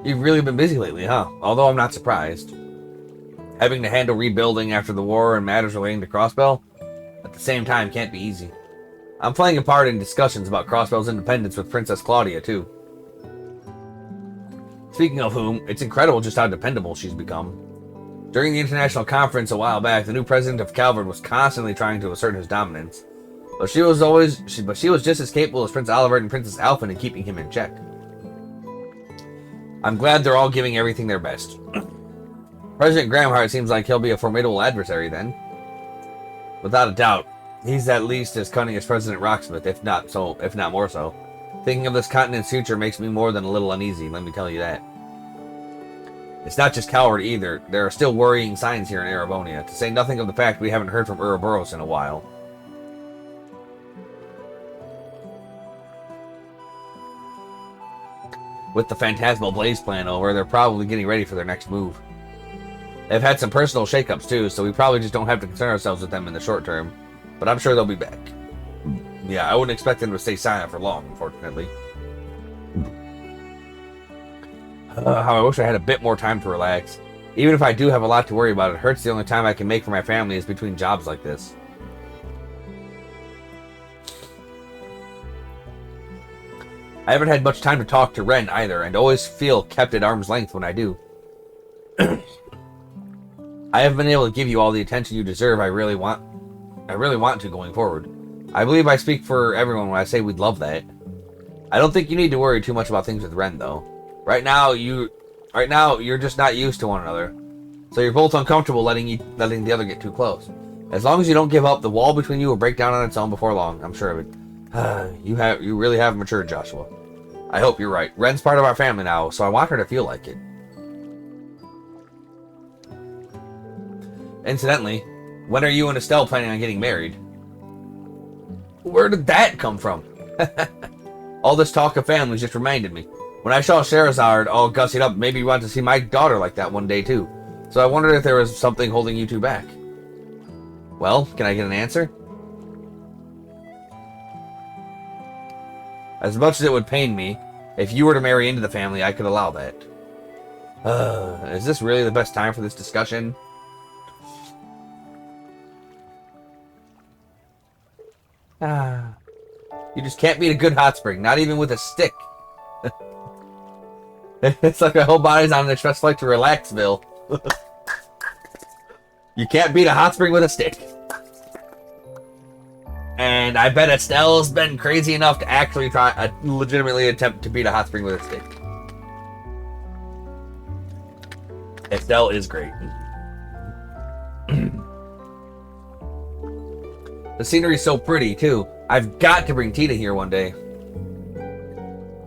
You've really been busy lately, huh? Although I'm not surprised. Having to handle rebuilding after the war and matters relating to Crossbell, at the same time, can't be easy. I'm playing a part in discussions about Crossbell's independence with Princess Claudia, too. Speaking of whom, it's incredible just how dependable she's become. During the international conference a while back, the new president of Calvard was constantly trying to assert his dominance. But she was just as capable as Prince Olivert and Princess Alphen in keeping him in check. I'm glad they're all giving everything their best. President Gramhart seems like he'll be a formidable adversary then. Without a doubt, he's at least as cunning as President Rocksmith, if not more so. Thinking of this continent's future makes me more than a little uneasy, let me tell you that. It's not just Calvard either. There are still worrying signs here in Erebonia, to say nothing of the fact we haven't heard from Ouroboros in a while. With the Phantasmal Blaze plan over, they're probably getting ready for their next move. They've had some personal shakeups too, so we probably just don't have to concern ourselves with them in the short term. But I'm sure they'll be back. Yeah, I wouldn't expect them to stay silent for long, unfortunately. How I wish I had a bit more time to relax. Even if I do have a lot to worry about, it hurts the only time I can make for my family is between jobs like this. I haven't had much time to talk to Ren either, and always feel kept at arm's length when I do. I haven't been able to give you all the attention you deserve. I really want to going forward. I believe I speak for everyone when I say we'd love that. I don't think you need to worry too much about things with Ren, though. Right now, you're just not used to one another, so you're both uncomfortable letting the other get too close. As long as you don't give up, the wall between you will break down on its own before long. I'm sure of it. You really have matured, Joshua. I hope you're right. Ren's part of our family now, so I want her to feel like it. Incidentally, when are you and Estelle planning on getting married? Where did that come from? All this talk of families just reminded me. When I saw Sherazard all gussied up, maybe you want to see my daughter like that one day too. So I wondered if there was something holding you two back. Well, can I get an answer? As much as it would pain me, if you were to marry into the family, I could allow that. Is this really the best time for this discussion? You just can't beat a good hot spring, not even with a stick. It's like my whole body's on an express flight to Relaxville. You can't beat a hot spring with a stick. And I bet Estelle's been crazy enough to actually try, legitimately attempt to beat a hot spring with a stick. Estelle is great. The scenery's so pretty, too. I've got to bring Tita here one day.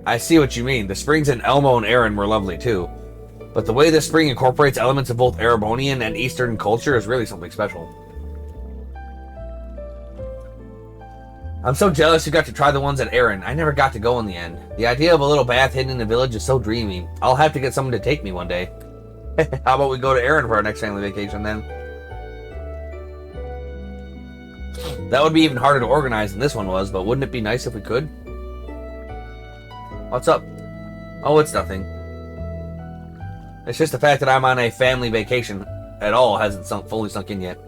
I see what you mean. The springs in Elmo and Erin were lovely, too. But the way this spring incorporates elements of both Erebonian and Eastern culture is really something special. I'm so jealous you got to try the ones at Erin. I never got to go in the end. The idea of a little bath hidden in the village is so dreamy. I'll have to get someone to take me one day. How about we go to Erin for our next family vacation, then? That would be even harder to organize than this one was, but wouldn't it be nice if we could? What's up? Oh, it's nothing. It's just the fact that I'm on a family vacation at all hasn't fully sunk in yet.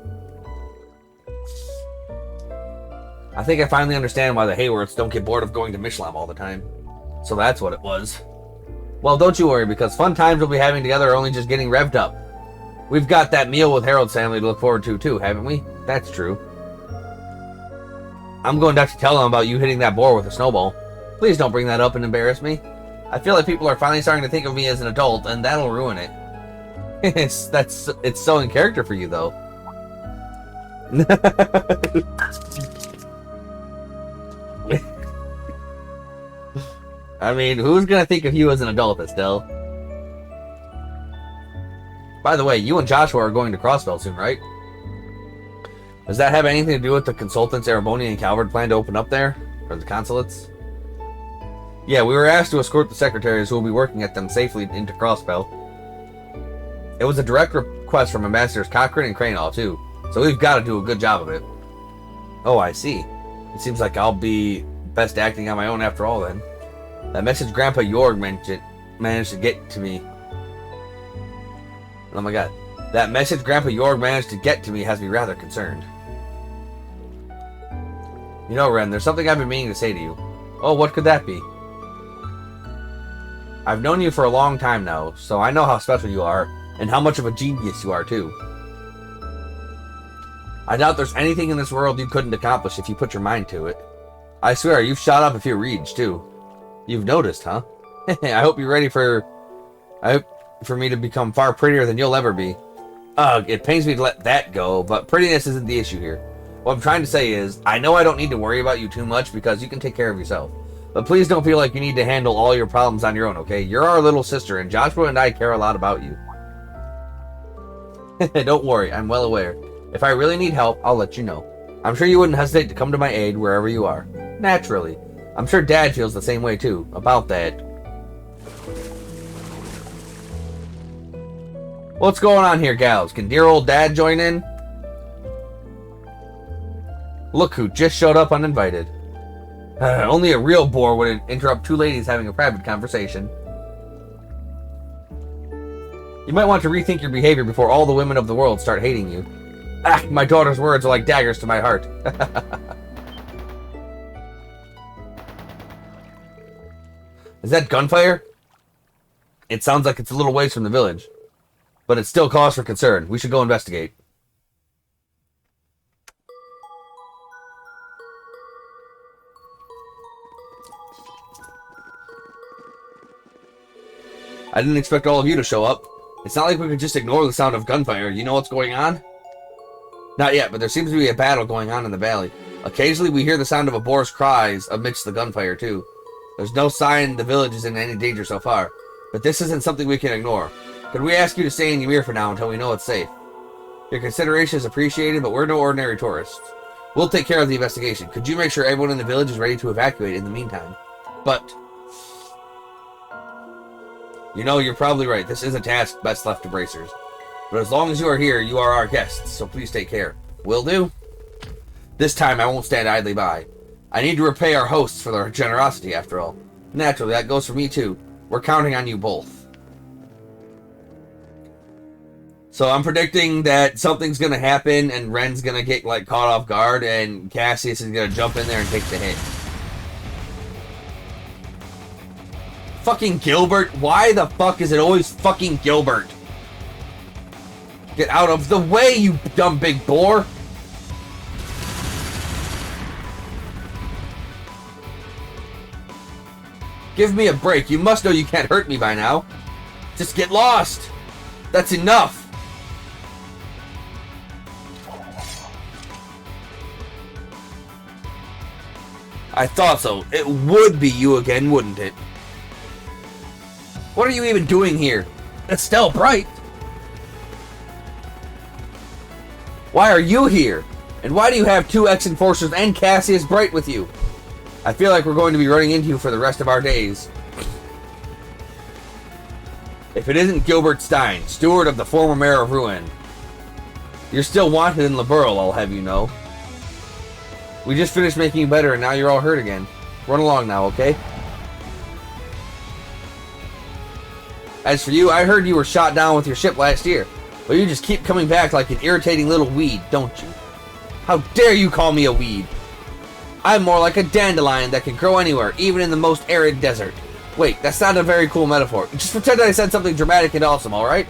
I think I finally understand why the Hayworths don't get bored of going to Mishlam all the time. So that's what it was. Well, don't you worry, because fun times we'll be having together are only just getting revved up. We've got that meal with Harold's family to look forward to, too, haven't we? That's true. I'm going to have to tell them about you hitting that boar with a snowball. Please don't bring that up and embarrass me. I feel like people are finally starting to think of me as an adult, and that'll ruin it. It's so in character for you, though. I mean, who's gonna think of you as an adult, Estelle? By the way, you and Joshua are going to Crossbell soon, right? Does that have anything to do with the consultants Ereboni and Calvert plan to open up there? Or the consulates? Yeah, we were asked to escort the secretaries who will be working at them safely into Crossbell. It was a direct request from Ambassadors Cochrane and Cranall, too, so we've got to do a good job of it. Oh, I see. It seems like I'll be best acting on my own after all, then. That message Grandpa Yorg managed to get to me. Oh my god. That message Grandpa Yorg managed to get to me has me rather concerned. You know, Ren, there's something I've been meaning to say to you. Oh, what could that be? I've known you for a long time now, so I know how special you are, and how much of a genius you are, too. I doubt there's anything in this world you couldn't accomplish if you put your mind to it. I swear, you've shot up a few reeds, too. You've noticed, huh? I hope you're ready for me to become far prettier than you'll ever be. Ugh, it pains me to let that go, but prettiness isn't the issue here. What I'm trying to say is, I know I don't need to worry about you too much because you can take care of yourself. But please don't feel like you need to handle all your problems on your own, okay? You're our little sister, and Joshua and I care a lot about you. Don't worry, I'm well aware. If I really need help, I'll let you know. I'm sure you wouldn't hesitate to come to my aid wherever you are. Naturally. I'm sure Dad feels the same way, too, about that. What's going on here, gals? Can dear old Dad join in? Look who just showed up uninvited. Only a real bore would interrupt two ladies having a private conversation. You might want to rethink your behavior before all the women of the world start hating you. Ah, my daughter's words are like daggers to my heart. Is that gunfire? It sounds like it's a little ways from the village. But it's still cause for concern. We should go investigate. I didn't expect all of you to show up. It's not like we could just ignore the sound of gunfire. You know what's going on? Not yet, but there seems to be a battle going on in the valley. Occasionally we hear the sound of a boar's cries amidst the gunfire, too. There's no sign the village is in any danger so far, but this isn't something we can ignore. Could we ask you to stay in Ymir for now until we know it's safe? Your consideration is appreciated, but we're no ordinary tourists. We'll take care of the investigation. Could you make sure everyone in the village is ready to evacuate in the meantime? But... You know, you're probably right. This is a task best left to bracers. But as long as you are here, you are our guests, so please take care. Will do. This time, I won't stand idly by. I need to repay our hosts for their generosity, after all. Naturally, that goes for me, too. We're counting on you both. So I'm predicting that something's going to happen, and Ren's going to get, like, caught off guard, and Cassius is going to jump in there and take the hit. Fucking Gilbert. Why the fuck is it always fucking Gilbert? Get out of the way, you dumb big boar. Give me a break. You must know you can't hurt me by now. Just get lost. That's enough. I thought so. It would be you again, wouldn't it? What are you even doing here? Estelle Bright? Why are you here? And why do you have two ex-enforcers and Cassius Bright with you? I feel like we're going to be running into you for the rest of our days. If it isn't Gilbert Stein, steward of the former mayor of Ruin, you're still wanted in Liberl, I'll have you know. We just finished making you better and now you're all hurt again. Run along now, okay? As for you, I heard you were shot down with your ship last year, but you just keep coming back like an irritating little weed, don't you? How dare you call me a weed? I'm more like a dandelion that can grow anywhere, even in the most arid desert. Wait, that's not a very cool metaphor. Just pretend I said something dramatic and awesome, alright?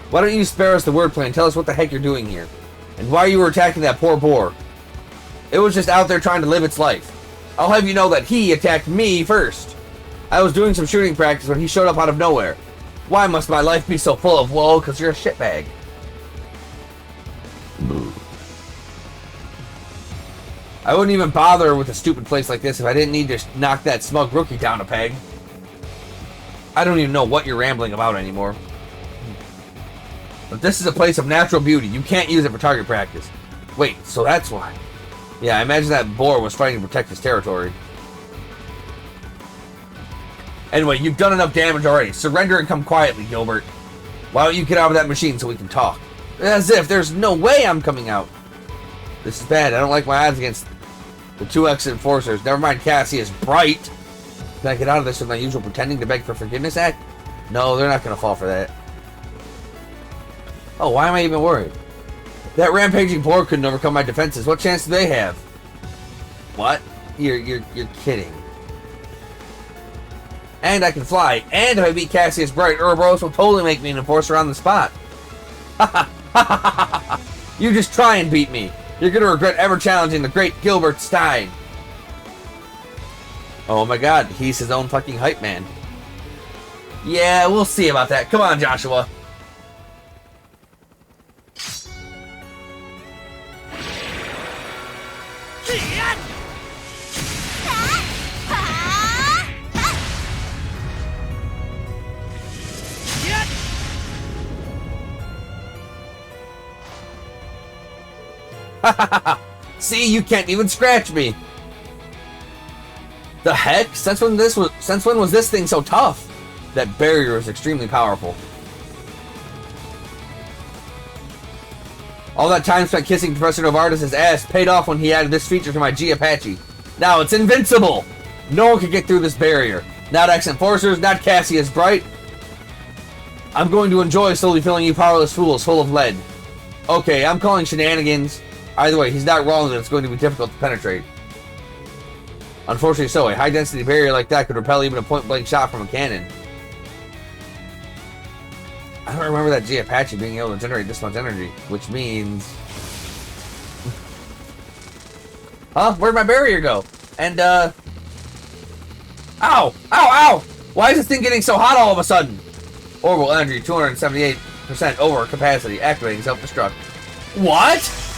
Why don't you spare us the wordplay and tell us what the heck you're doing here? And why you were attacking that poor boar? It was just out there trying to live its life. I'll have you know that he attacked me first. I was doing some shooting practice when he showed up out of nowhere. Why must my life be so full of woe? Because you're a shitbag. I wouldn't even bother with a stupid place like this if I didn't need to knock that smug rookie down a peg. I don't even know what you're rambling about anymore. But this is a place of natural beauty. You can't use it for target practice. Wait, so that's why. Yeah, I imagine that boar was fighting to protect his territory. Anyway, you've done enough damage already. Surrender and come quietly, Gilbert. Why don't you get out of that machine so we can talk? As if there's no way I'm coming out. This is bad. I don't like my odds against the two ex-enforcers. Never mind Cassius Bright. Can I get out of this with my usual pretending to beg for forgiveness act? No, they're not going to fall for that. Oh, why am I even worried? That rampaging boar couldn't overcome my defenses. What chance do they have? What? You're kidding. And I can fly. And if I beat Cassius Bright, Ouroboros will totally make me an enforcer on the spot. You just try and beat me. You're going to regret ever challenging the great Gilbert Stein. Oh my god, he's his own fucking hype man. Yeah, we'll see about that. Come on, Joshua. See, you can't even scratch me. The heck? Since when was this thing so tough? That barrier is extremely powerful. All that time spent kissing Professor Novartis' ass paid off when he added this feature to my G Apache. Now it's invincible! No one can get through this barrier. Not ex-enforcers, not Cassius Bright. I'm going to enjoy slowly filling you powerless fools full of lead. Okay, I'm calling shenanigans. Either way, he's not wrong that it's going to be difficult to penetrate. Unfortunately so, a high-density barrier like that could repel even a point-blank shot from a cannon. I don't remember that G Apache being able to generate this much energy, which means... Huh? Where'd my barrier go? And, Ow! Ow! Ow! Why is this thing getting so hot all of a sudden? Orbital energy, 278% over capacity, activating self-destruct. What?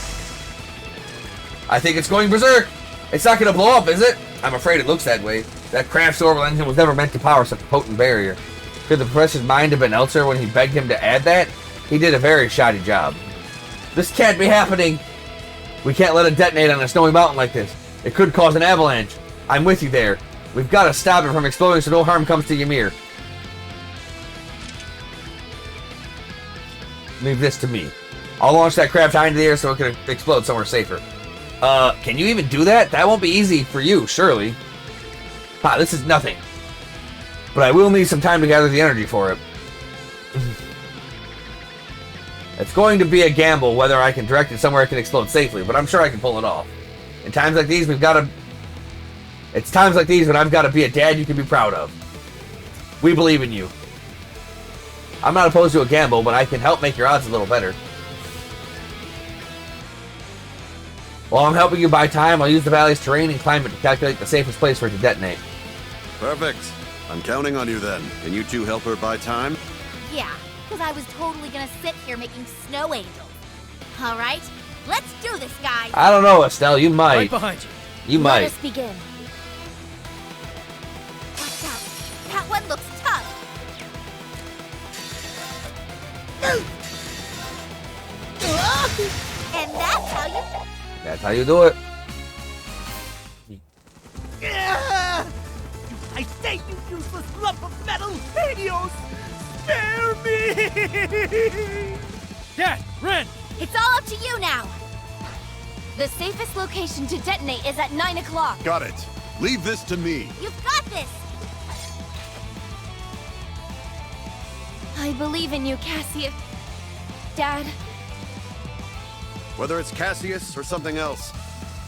I think it's going berserk. It's not going to blow up, is it? I'm afraid it looks that way. That craft's orbital engine was never meant to power such a potent barrier. Could the professor's mind have been elsewhere when he begged him to add that? He did a very shoddy job. This can't be happening! We can't let it detonate on a snowy mountain like this. It could cause an avalanche. I'm with you there. We've got to stop it from exploding so no harm comes to Ymir. Leave this to me. I'll launch that craft high into the air so it can explode somewhere safer. Can you even do that? That won't be easy for you, surely. Ha, this is nothing. But I will need some time to gather the energy for it. It's going to be a gamble whether I can direct it somewhere it can explode safely, but I'm sure I can pull it off. In times like these, we've got to... It's times like these when I've got to be a dad you can be proud of. We believe in you. I'm not opposed to a gamble, but I can help make your odds a little better. While I'm helping you buy time, I'll use the valley's terrain and climate to calculate the safest place for it to detonate. Perfect. I'm counting on you then. Can you two help her buy time? Yeah, because I was totally gonna sit here making snow angels. All right, let's do this, guys. I don't know, Estelle. You might. Right behind you. You might. Let us begin. Watch out. That one looks tough. And that's how you... That's how you do it. I say, you useless lump of metal! Helios! Spare me! Dad, Ren! It's all up to you now. The safest location to detonate is at 9 o'clock. Got it. Leave this to me. You've got this. I believe in you, Cassius. Dad, Whether it's Cassius or something else,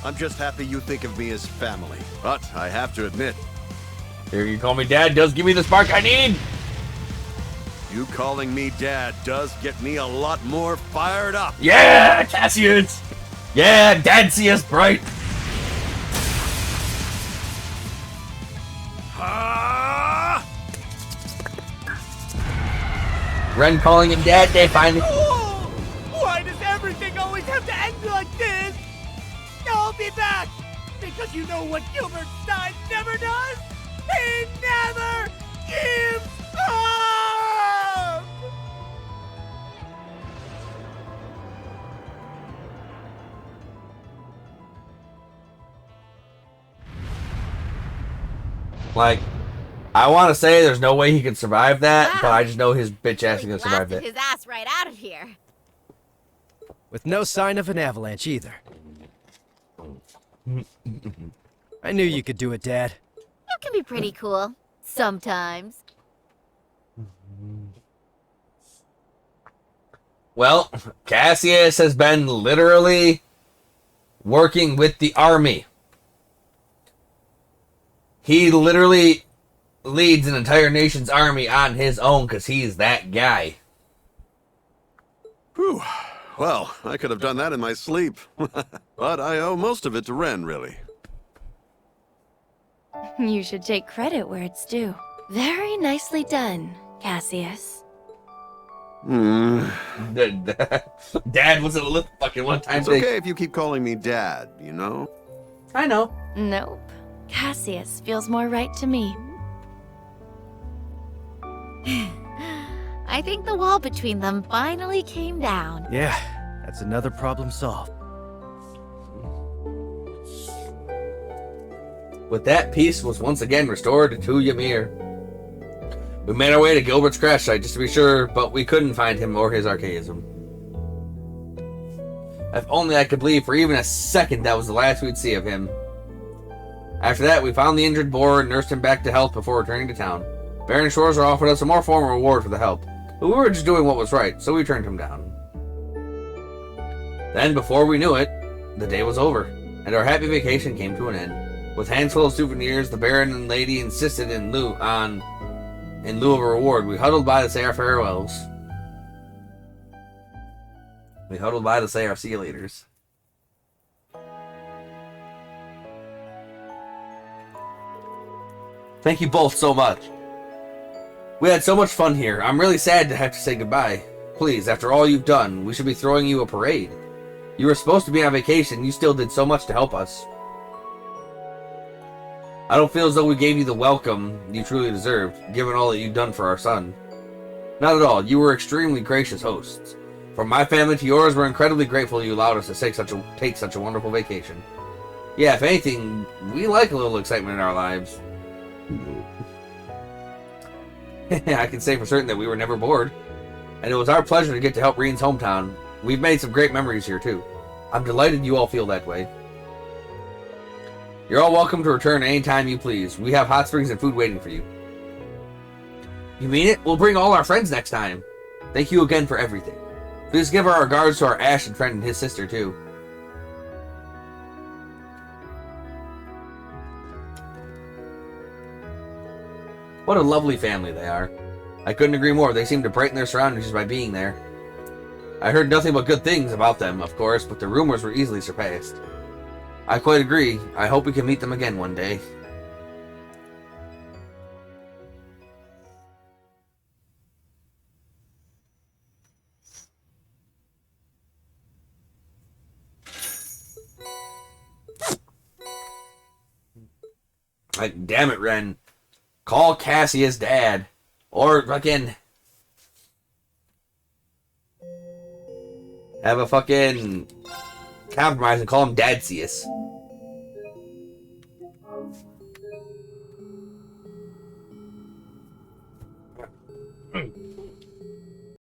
I'm just happy you think of me as family. But I have to admit, Here, you call me Dad does give me the spark I need. you calling me Dad does get me a lot more fired up. Yeah, Cassius. Yeah, Dadsius bright. Ah! Ren calling him Dad. They finally. Oh! Why does everything always have to end like this? I'll be back! Because you know what Gilbert Stein never does? He never gives up! Like, I want to say there's no way he could survive that, Wow. but I just know his bitch ass is Really gonna survive blasted it. his ass right out of here. With no sign of an avalanche either. I knew you could do it, Dad. You can be pretty cool. Sometimes. Well, Cassius has been literally working with the army. He literally leads an entire nation's army on his own because he's that guy. Whew. Well, I could have done that in my sleep. But I owe most of it to Ren, really. you should take credit where it's due. Very nicely done, Cassius. Dad was a little fucking one time It's thing. okay if you keep calling me Dad, you know? I know. Nope. Cassius feels more right to me. I think the wall between them finally came down. Yeah, that's another problem solved. With that, peace was once again restored to Ymir. We made our way to Gilbert's crash site just to be sure, but we couldn't find him or his archaism. If only I could believe for even a second that was the last we'd see of him. After that, we found the injured boar and nursed him back to health before returning to town. Baron Schwarzer offered us a more formal reward for the help, but we were just doing what was right, so we turned him down. Then, before we knew it, the day was over, and our happy vacation came to an end. With hands full of souvenirs, the Baron and Lady insisted in lieu of a reward, we huddled by to say our farewells. We huddled by to say our see you laters. Thank you both so much. We had so much fun here. I'm really sad to have to say goodbye. Please, after all you've done, we should be throwing you a parade. You were supposed to be on vacation, you still did so much to help us. I don't feel as though we gave you the welcome you truly deserved, given all that you've done for our son. Not at all, you were extremely gracious hosts. From my family to yours, we're incredibly grateful you allowed us to take such a wonderful vacation. Yeah, if anything, we like a little excitement in our lives. I can say for certain that we were never bored. And it was our pleasure to get to help Reen's hometown. We've made some great memories here, too. I'm delighted you all feel that way. You're all welcome to return anytime you please. We have hot springs and food waiting for you. You mean it? We'll bring all our friends next time. Thank you again for everything. Please give our regards to our Ashton friend and his sister, too. What a lovely family they are. I couldn't agree more. They seem to brighten their surroundings just by being there. I heard nothing but good things about them, of course, but the rumors were easily surpassed. I quite agree. I hope we can meet them again one day. Like, damn it, Ren. Call Cassius Dad. Or fucking... have a fucking compromise and call him Dadsius.